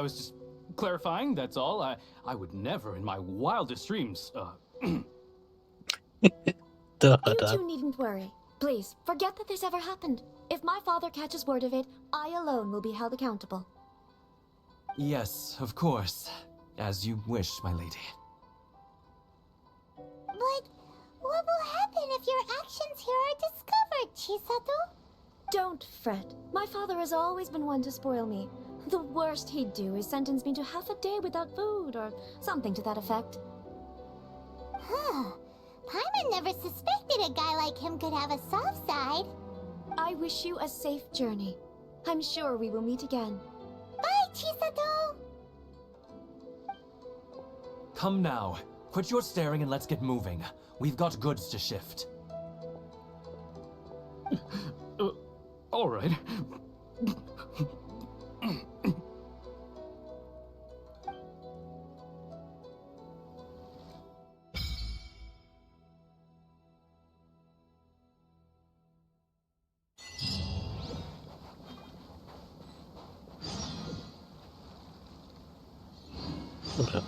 was just clarifying, that's all. I would never in my wildest dreams, You two needn't worry. Please, forget that this ever happened. If my father catches word of it, I alone will be held accountable. Yes, of course. As you wish, my lady. But what will happen if your actions here are discovered, Chisato? Don't fret. My father has always been one to spoil me. The worst he'd do is sentence me to half a day without food, or something to that effect. Huh. Paimon never suspected a guy like him could have a soft side. I wish you a safe journey. I'm sure we will meet again. Bye, Chisato! Come now. Quit your staring and let's get moving. We've got goods to shift. All right. Okay.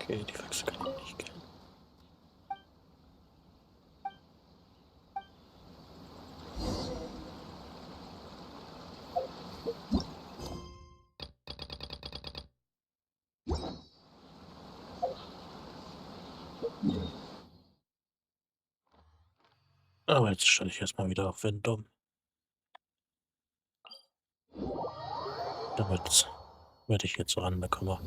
Okay, die Faxe kann ich nicht kennen. Aber jetzt stelle ich erstmal wieder auf Windom. Damit werde ich jetzt so ranbekommen.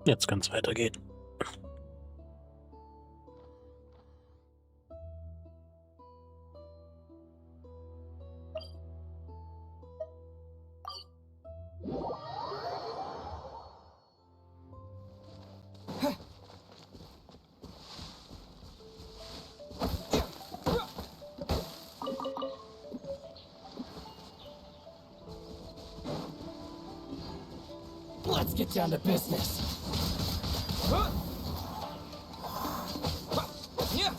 Jetzt kann es weitergehen. get down to business. Yeah.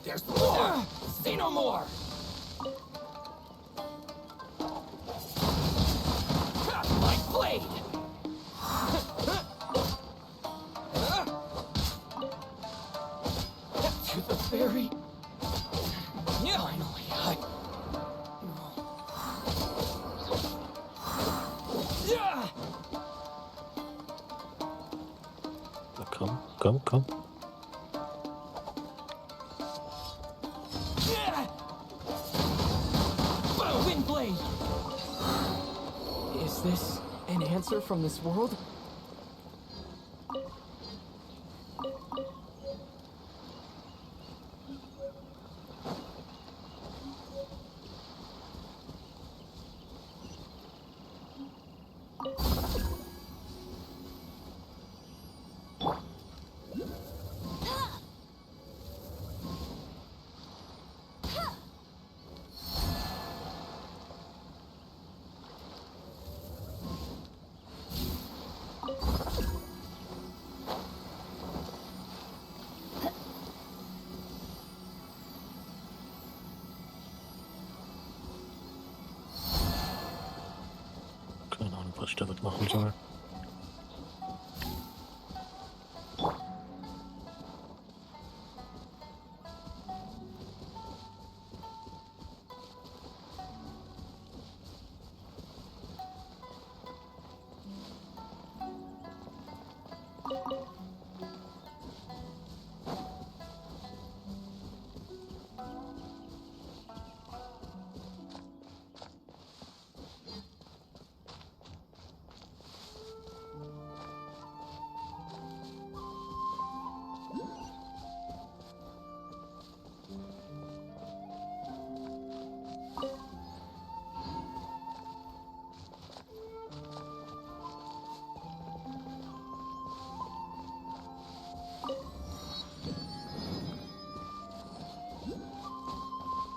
There's more! Say no more! My blade! To the very... Yeah. Finally, Yeah. Come. Wind blade! Is this an answer from this world? Keine Ahnung, was ich damit machen soll.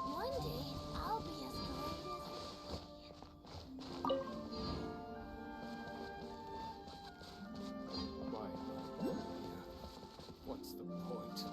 One day, I'll be as great as What's the point?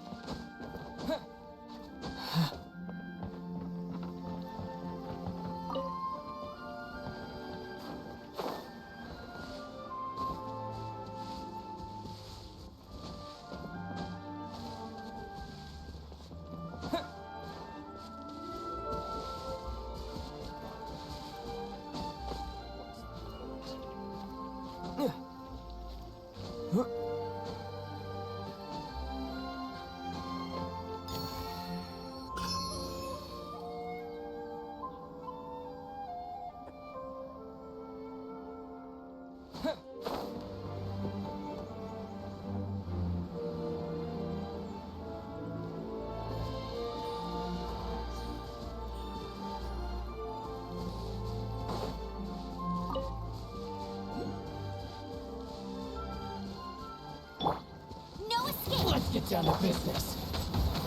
no escape! Let's get down to business.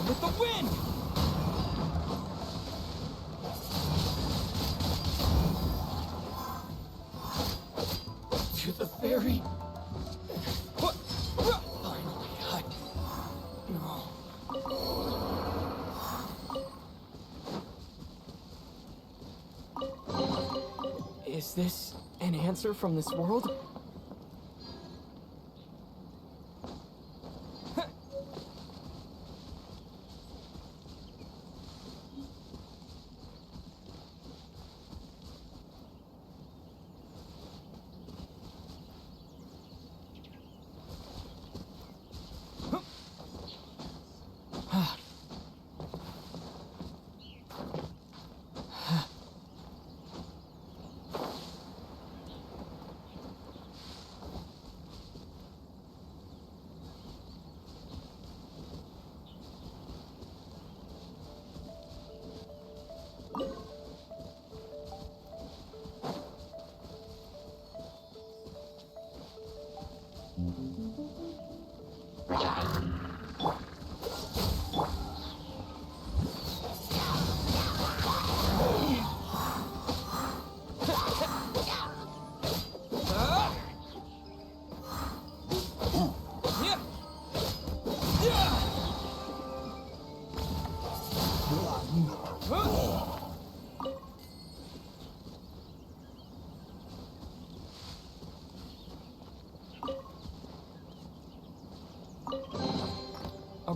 With the wind. To the very... What? Finally, No. Is this an answer from this world?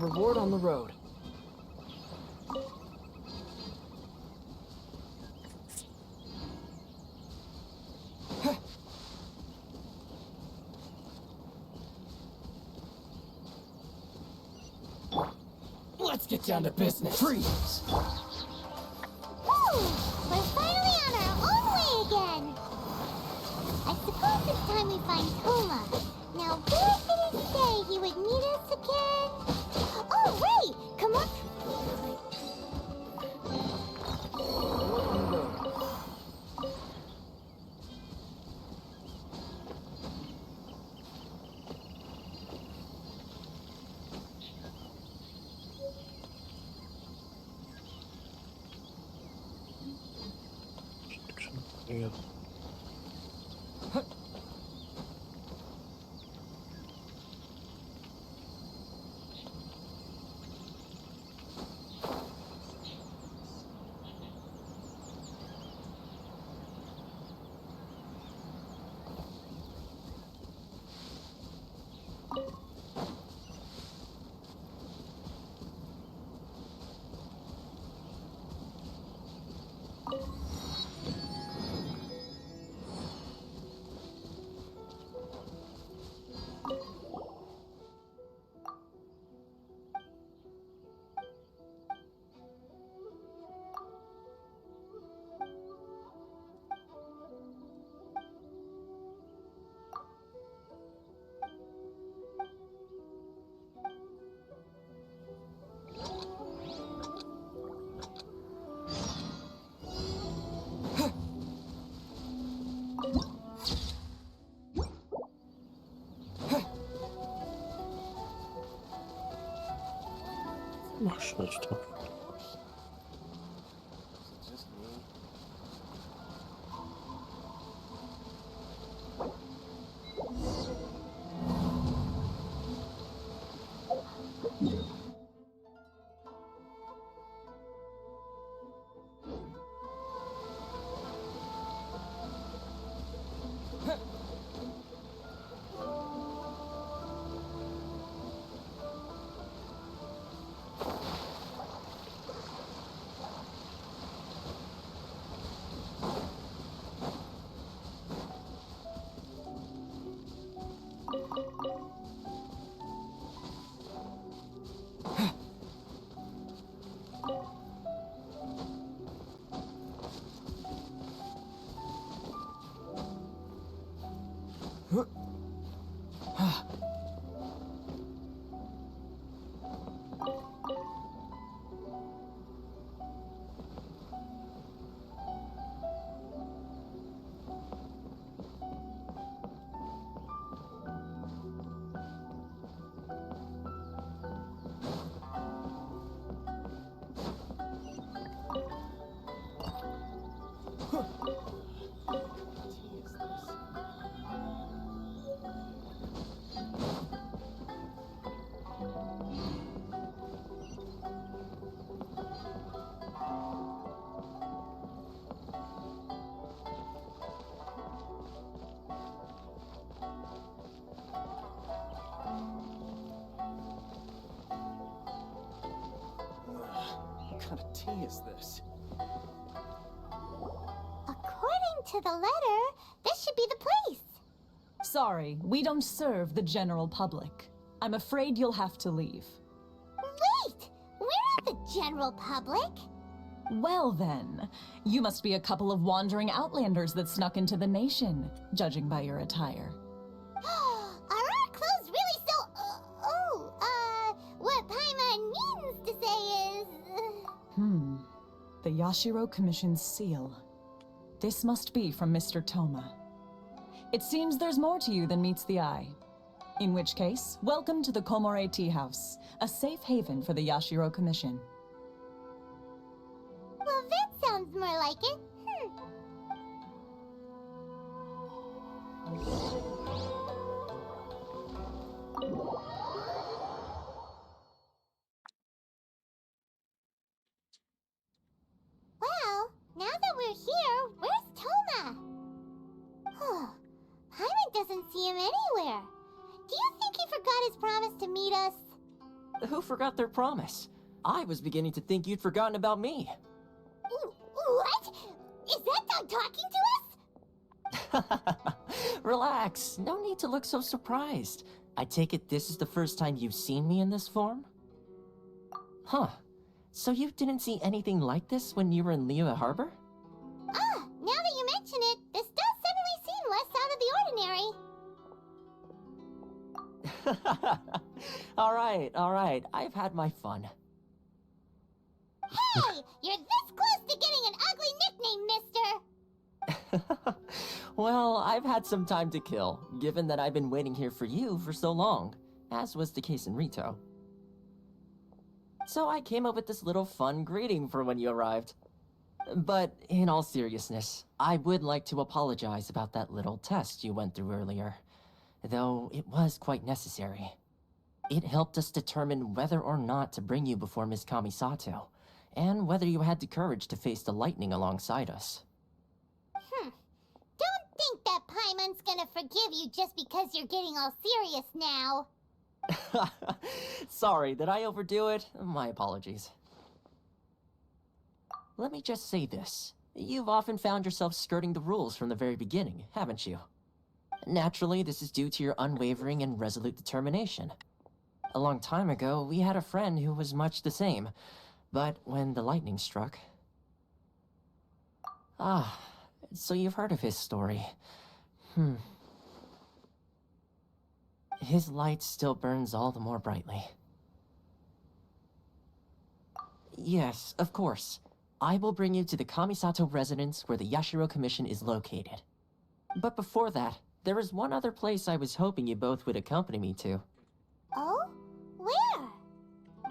reward on the road. Let's get down to business. Freeze! Woo! We're finally on our own way again! I suppose it's time we find Toma. Now, where did he say he would meet us again? Oh, wait! Come on! Yeah. Gosh, that's tough. What kind of tea is this? According to the letter, this should be the place. Sorry, we don't serve the general public. I'm afraid you'll have to leave. Wait! We're not the general public. Well then, you must be a couple of wandering outlanders that snuck into the nation, judging by your attire. Are our clothes really so... what Paimon means to say is... The Yashiro Commission's seal. This must be from Mr. Toma. It seems there's more to you than meets the eye. In which case, welcome to the Komore Tea House, a safe haven for the Yashiro Commission. Well, that sounds more like it. Well, now that we're here, where's Toma? Paimon doesn't see him anywhere. Do you think he forgot his promise to meet us? Who forgot their promise? I was beginning to think you'd forgotten about me. What? Is that dog talking to us? Relax, no need to look so surprised. I take it this is the first time you've seen me in this form? Huh. So you didn't see anything like this when you were in Liyue Harbor? Ah, now that you mention it, this does suddenly seem less out of the ordinary. Alright, I've had my fun. Hey! You're this close to getting an ugly nickname, mister! Well, I've had some time to kill, given that I've been waiting here for you for so long, as was the case in Rito. So I came up with this little fun greeting for when you arrived. But in all seriousness, I would like to apologize about that little test you went through earlier, though it was quite necessary. It helped us determine whether or not to bring you before Miss Kamisato, and whether you had the courage to face the lightning alongside us. Don't think that Paimon's gonna forgive you just because you're getting all serious now. Sorry, did I overdo it? My apologies. Let me just say this. You've often found yourself skirting the rules from the very beginning, haven't you? Naturally, this is due to your unwavering and resolute determination. A long time ago, we had a friend who was much the same, but when the lightning struck... Ah, so you've heard of his story. His light still burns all the more brightly. Yes, of course. I will bring you to the Kamisato residence where the Yashiro Commission is located. But before that, there is one other place I was hoping you both would accompany me to. Oh? Where?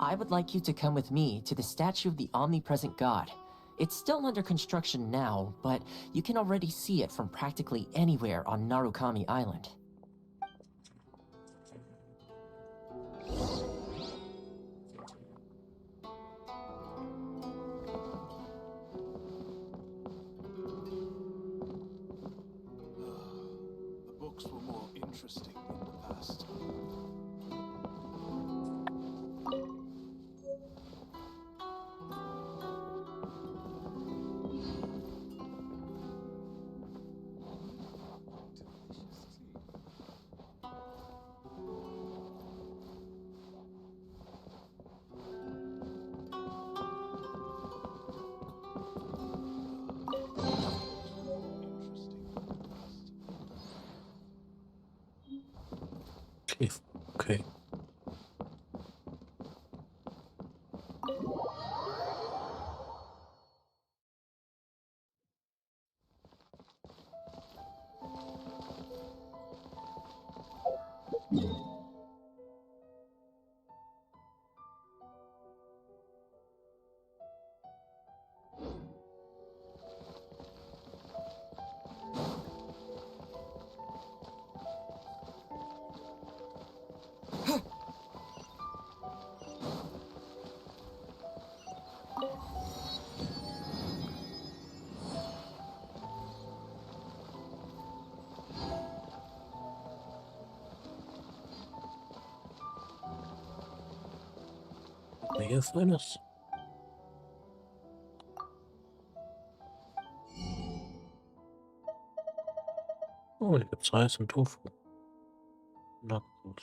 I would like you to come with me to the statue of the omnipresent god. It's still under construction now, but you can already see it from practically anywhere on Narukami Island. The books were more interesting in the past. Okay. Mega Finest. Oh, hier gibt's Reis und Tofu. Na gut.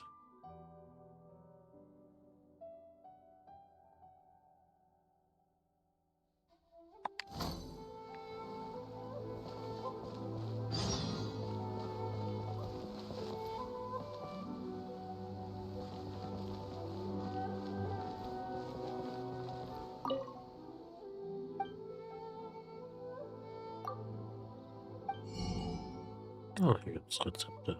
Oh, hier gibt's Rezepte.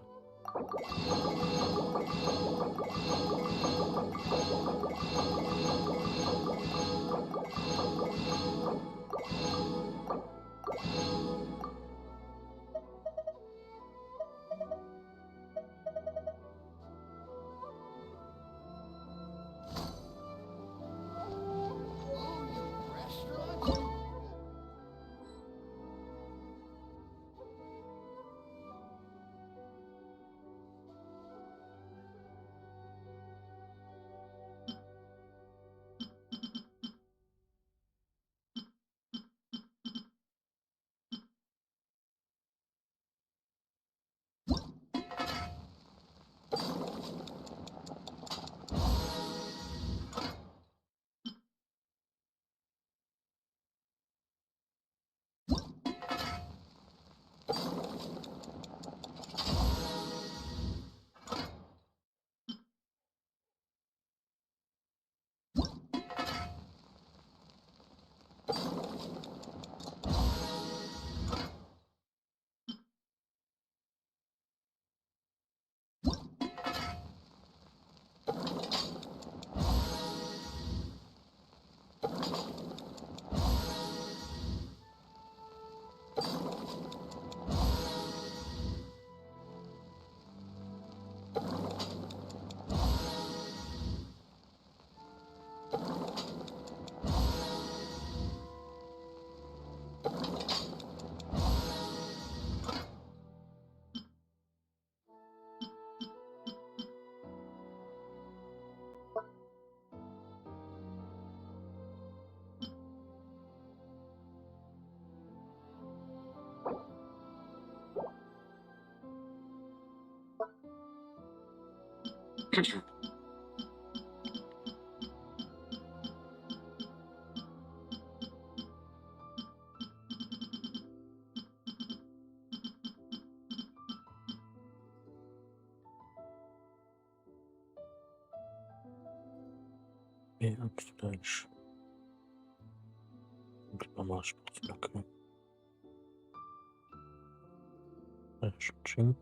Ja, Deutsch. Nochmal Spaß, okay. Genshin.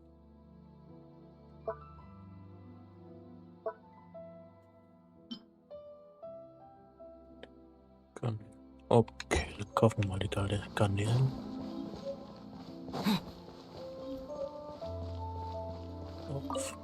Okay, dann kaufen wir mal die Garnelen. Auf.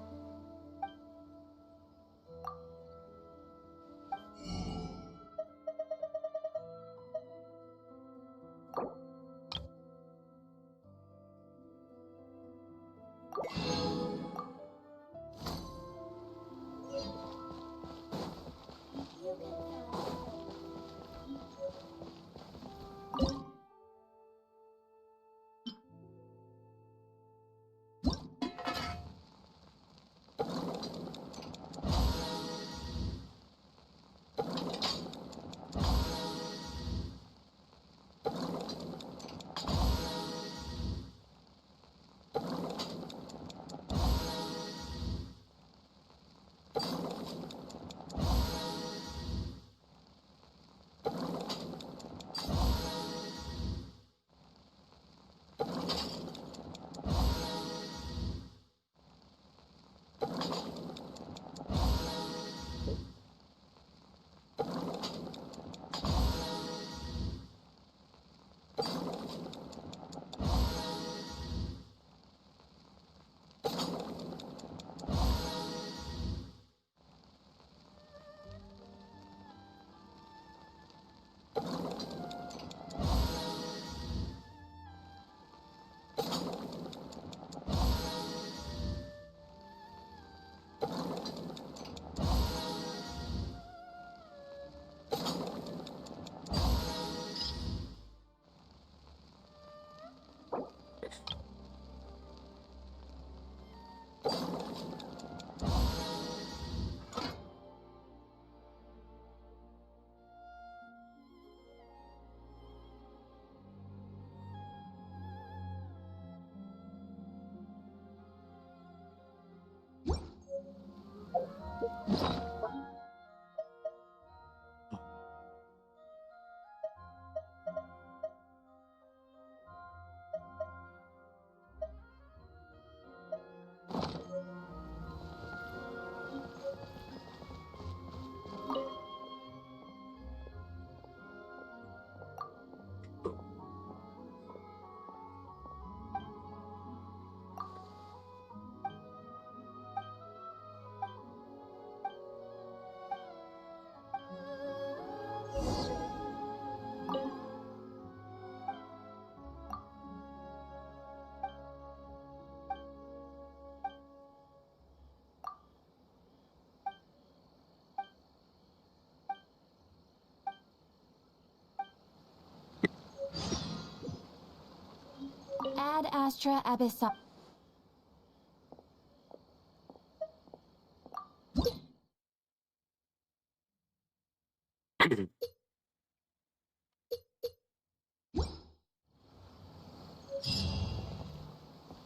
Ad Astra Abyssa.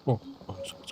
Oh, alles gut.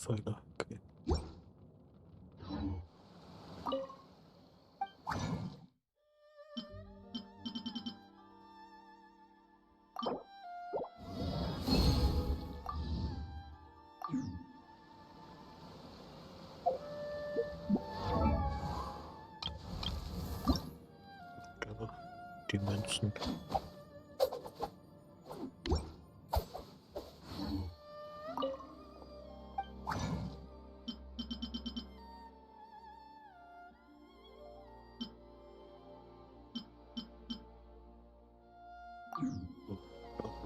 Pfeile, okay. Da, die Münzen.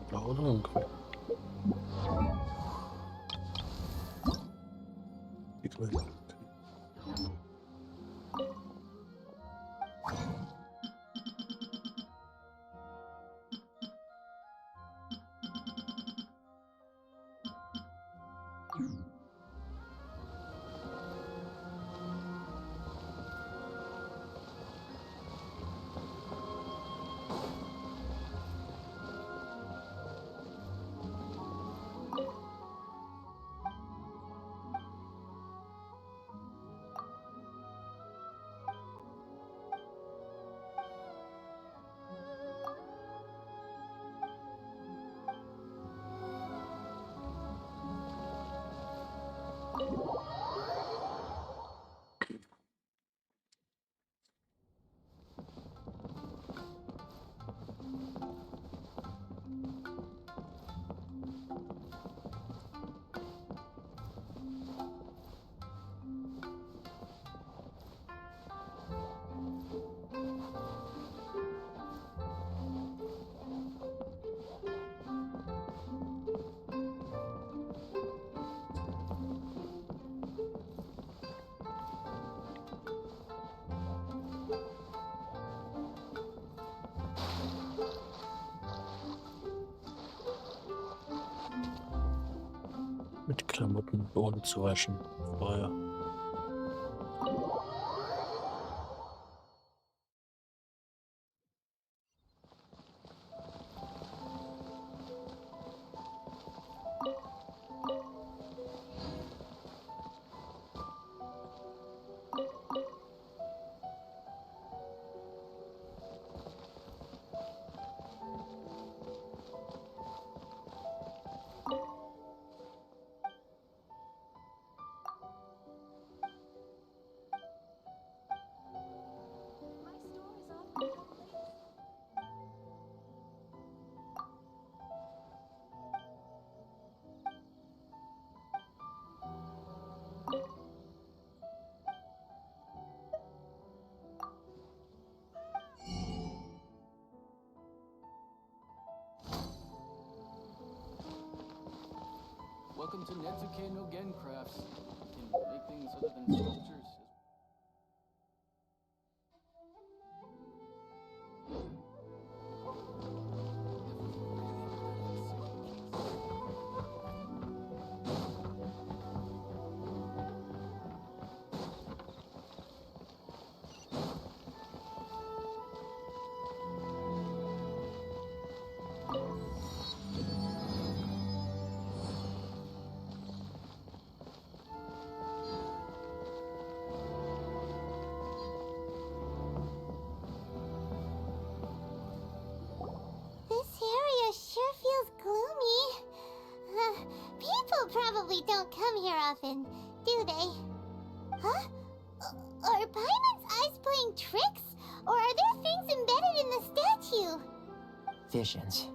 Blau oder grün? Die grün. Okay. Mit Klamotten Boden zu waschen. Vorher. Welcome to Netsuke no Gen Crafts. Can make things other than sculptures. This area sure feels gloomy. People probably don't come here often, do they? Huh? Are Paimon's eyes playing tricks? Or are there things embedded in the statue? Visions.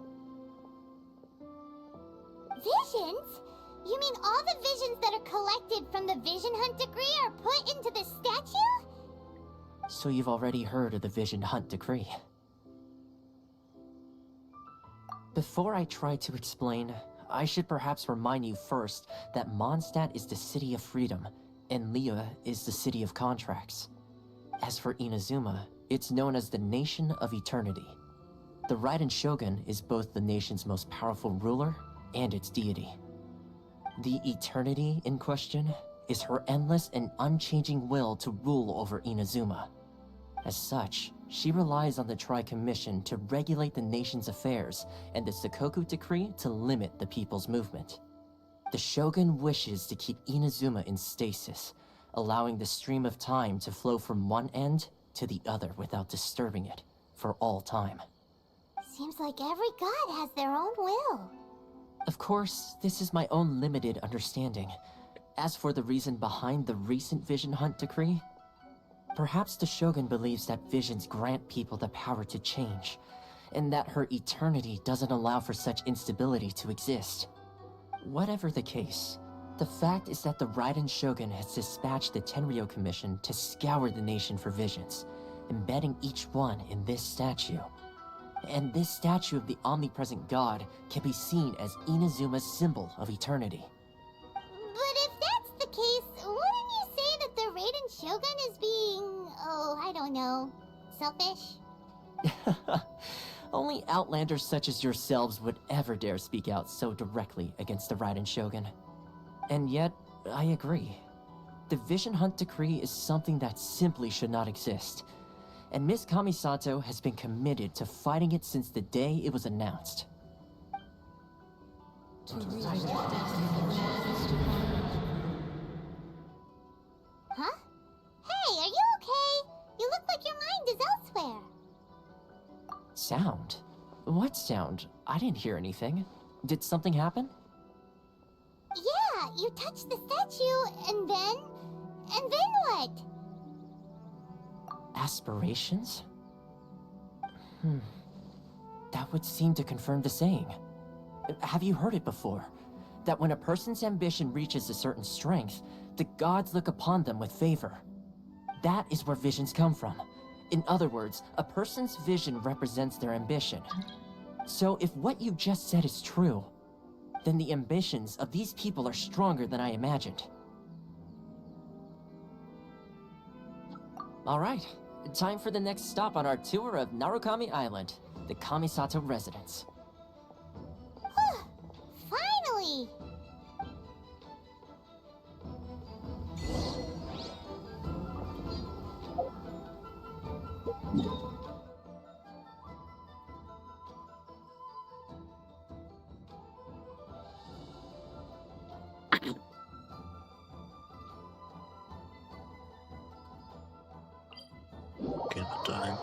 Visions? You mean all the visions that are collected from the Vision Hunt decree are put into the statue? So you've already heard of the Vision Hunt decree. Before I try to explain, I should perhaps remind you first that Mondstadt is the city of freedom, and Liyue is the city of contracts. As for Inazuma, it's known as the Nation of Eternity. The Raiden Shogun is both the nation's most powerful ruler and its deity. The Eternity in question is her endless and unchanging will to rule over Inazuma. As such, she relies on the Tri-Commission to regulate the nation's affairs and the Sakoku Decree to limit the people's movement. The Shogun wishes to keep Inazuma in stasis, allowing the stream of time to flow from one end to the other without disturbing it for all time. Seems like every god has their own will. Of course, this is my own limited understanding. As for the reason behind the recent Vision Hunt decree, perhaps the Shogun believes that visions grant people the power to change, and that her eternity doesn't allow for such instability to exist. Whatever the case, the fact is that the Raiden Shogun has dispatched the Tenryo Commission to scour the nation for visions, embedding each one in this statue. And this statue of the omnipresent god can be seen as Inazuma's symbol of eternity. But if that's the case, wouldn't you say that the Raiden Shogun is being, I don't know, selfish? Only outlanders such as yourselves would ever dare speak out so directly against the Raiden Shogun. And yet, I agree. The Vision Hunt decree is something that simply should not exist. And Miss Kamisato has been committed to fighting it since the day it was announced. Huh? Hey, are you okay? You look like your mind is elsewhere. Sound? What sound? I didn't hear anything. Did something happen? Yeah, you touched the statue, and then what? Aspirations? That would seem to confirm the saying. Have you heard it before? That when a person's ambition reaches a certain strength, the gods look upon them with favor. That is where visions come from. In other words, a person's vision represents their ambition. So if what you just said is true, then the ambitions of these people are stronger than I imagined. All right, time for the next stop on our tour of Narukami Island, the Kamisato residence. Finally! Okay, the time.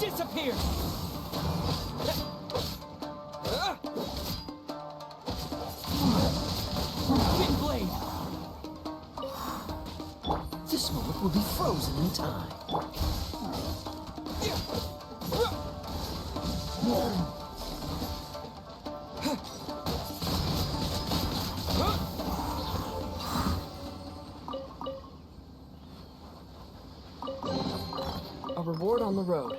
Disappear! Wind blade! This moment will be frozen in time. A reward on the road.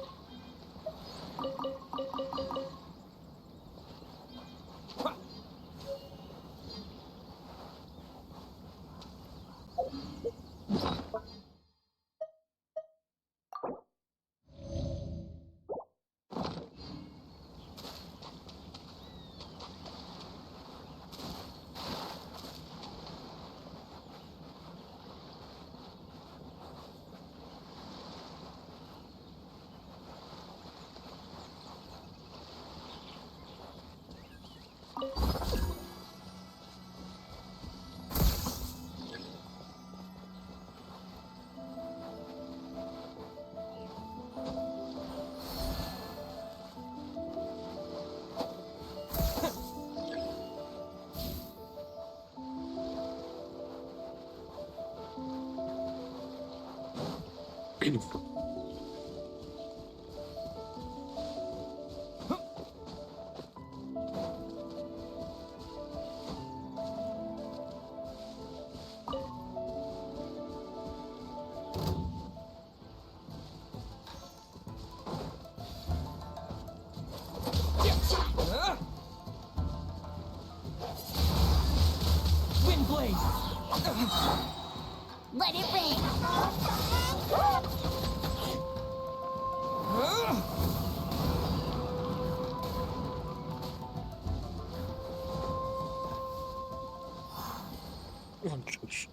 Wind blade! Let it rain. Łączysz.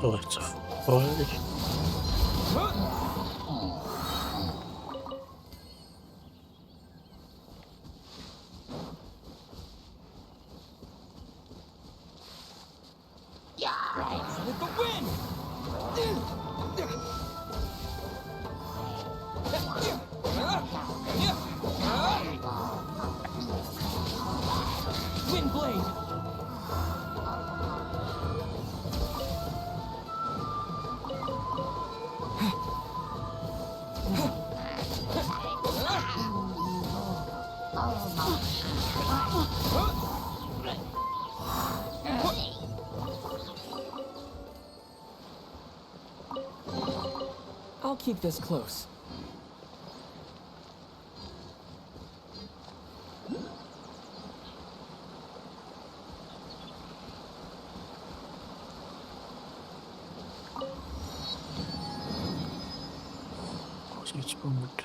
To chcę wolić. With the wind! Wind blade! I'll keep this close. Aussichtspunkt.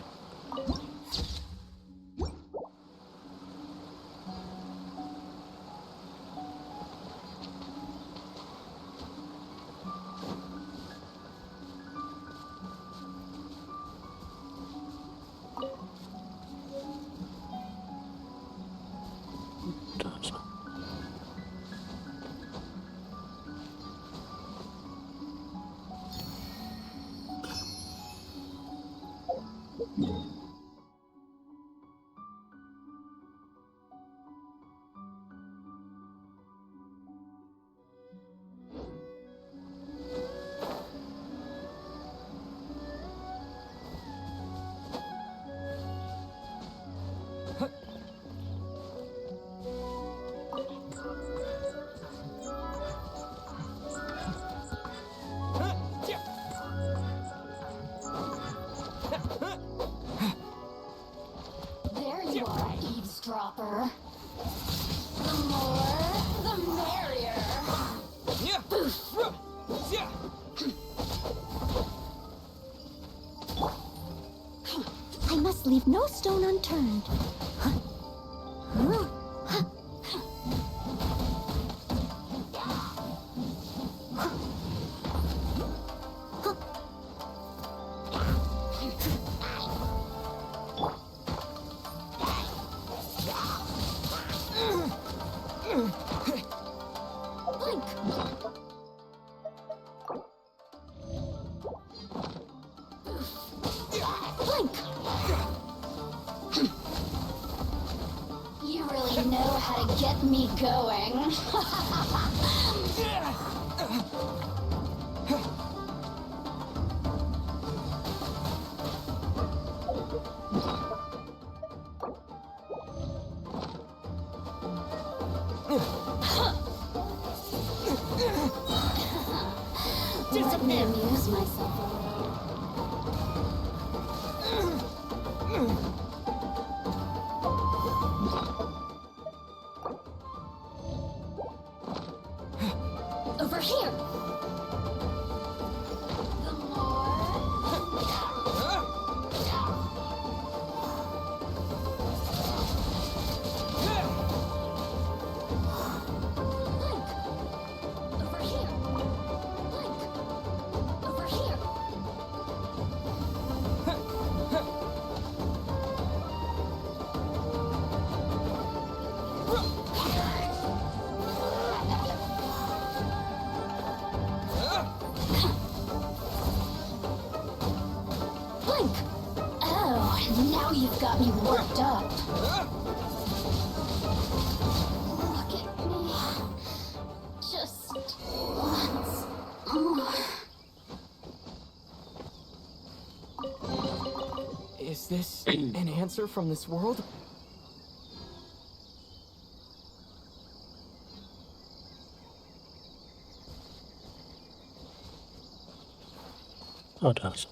proper. The more, the merrier. Yeah. Yeah. I must leave no stone unturned. You really know how to get me going. Let me amuse myself a little. Over here. The Over here. Over here. Blink! Oh, now you've got me worked up. Look at me. Just once more. Is this an answer from this world? Oh, it does.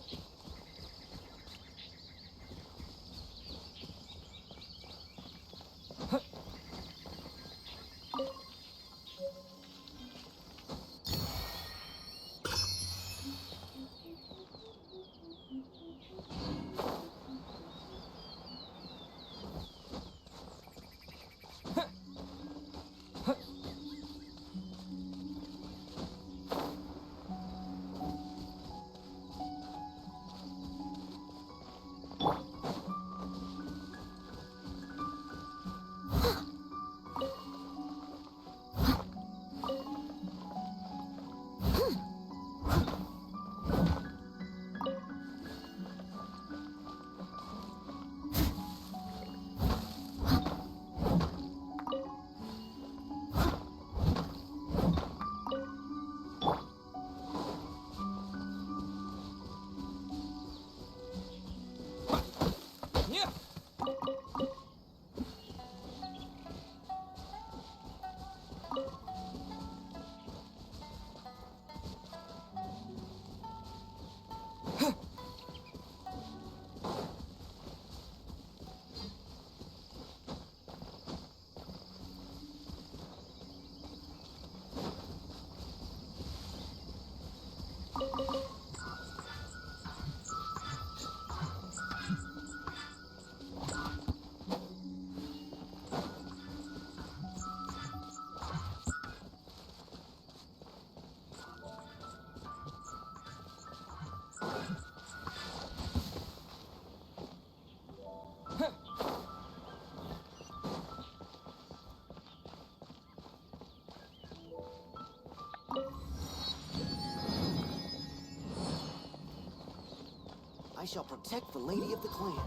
I shall protect the lady of the clan.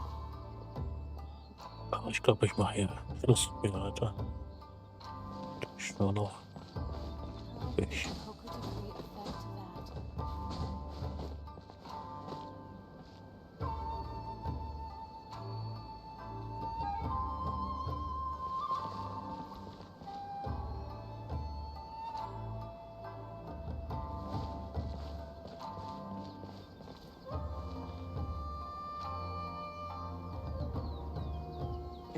Aber ich glaube, ich mache hier Schluss für heute. Ich nur noch. Ich.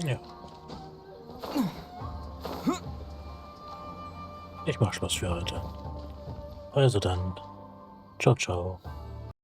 Ja. Ich mach Schluss für heute. Also dann, ciao, ciao.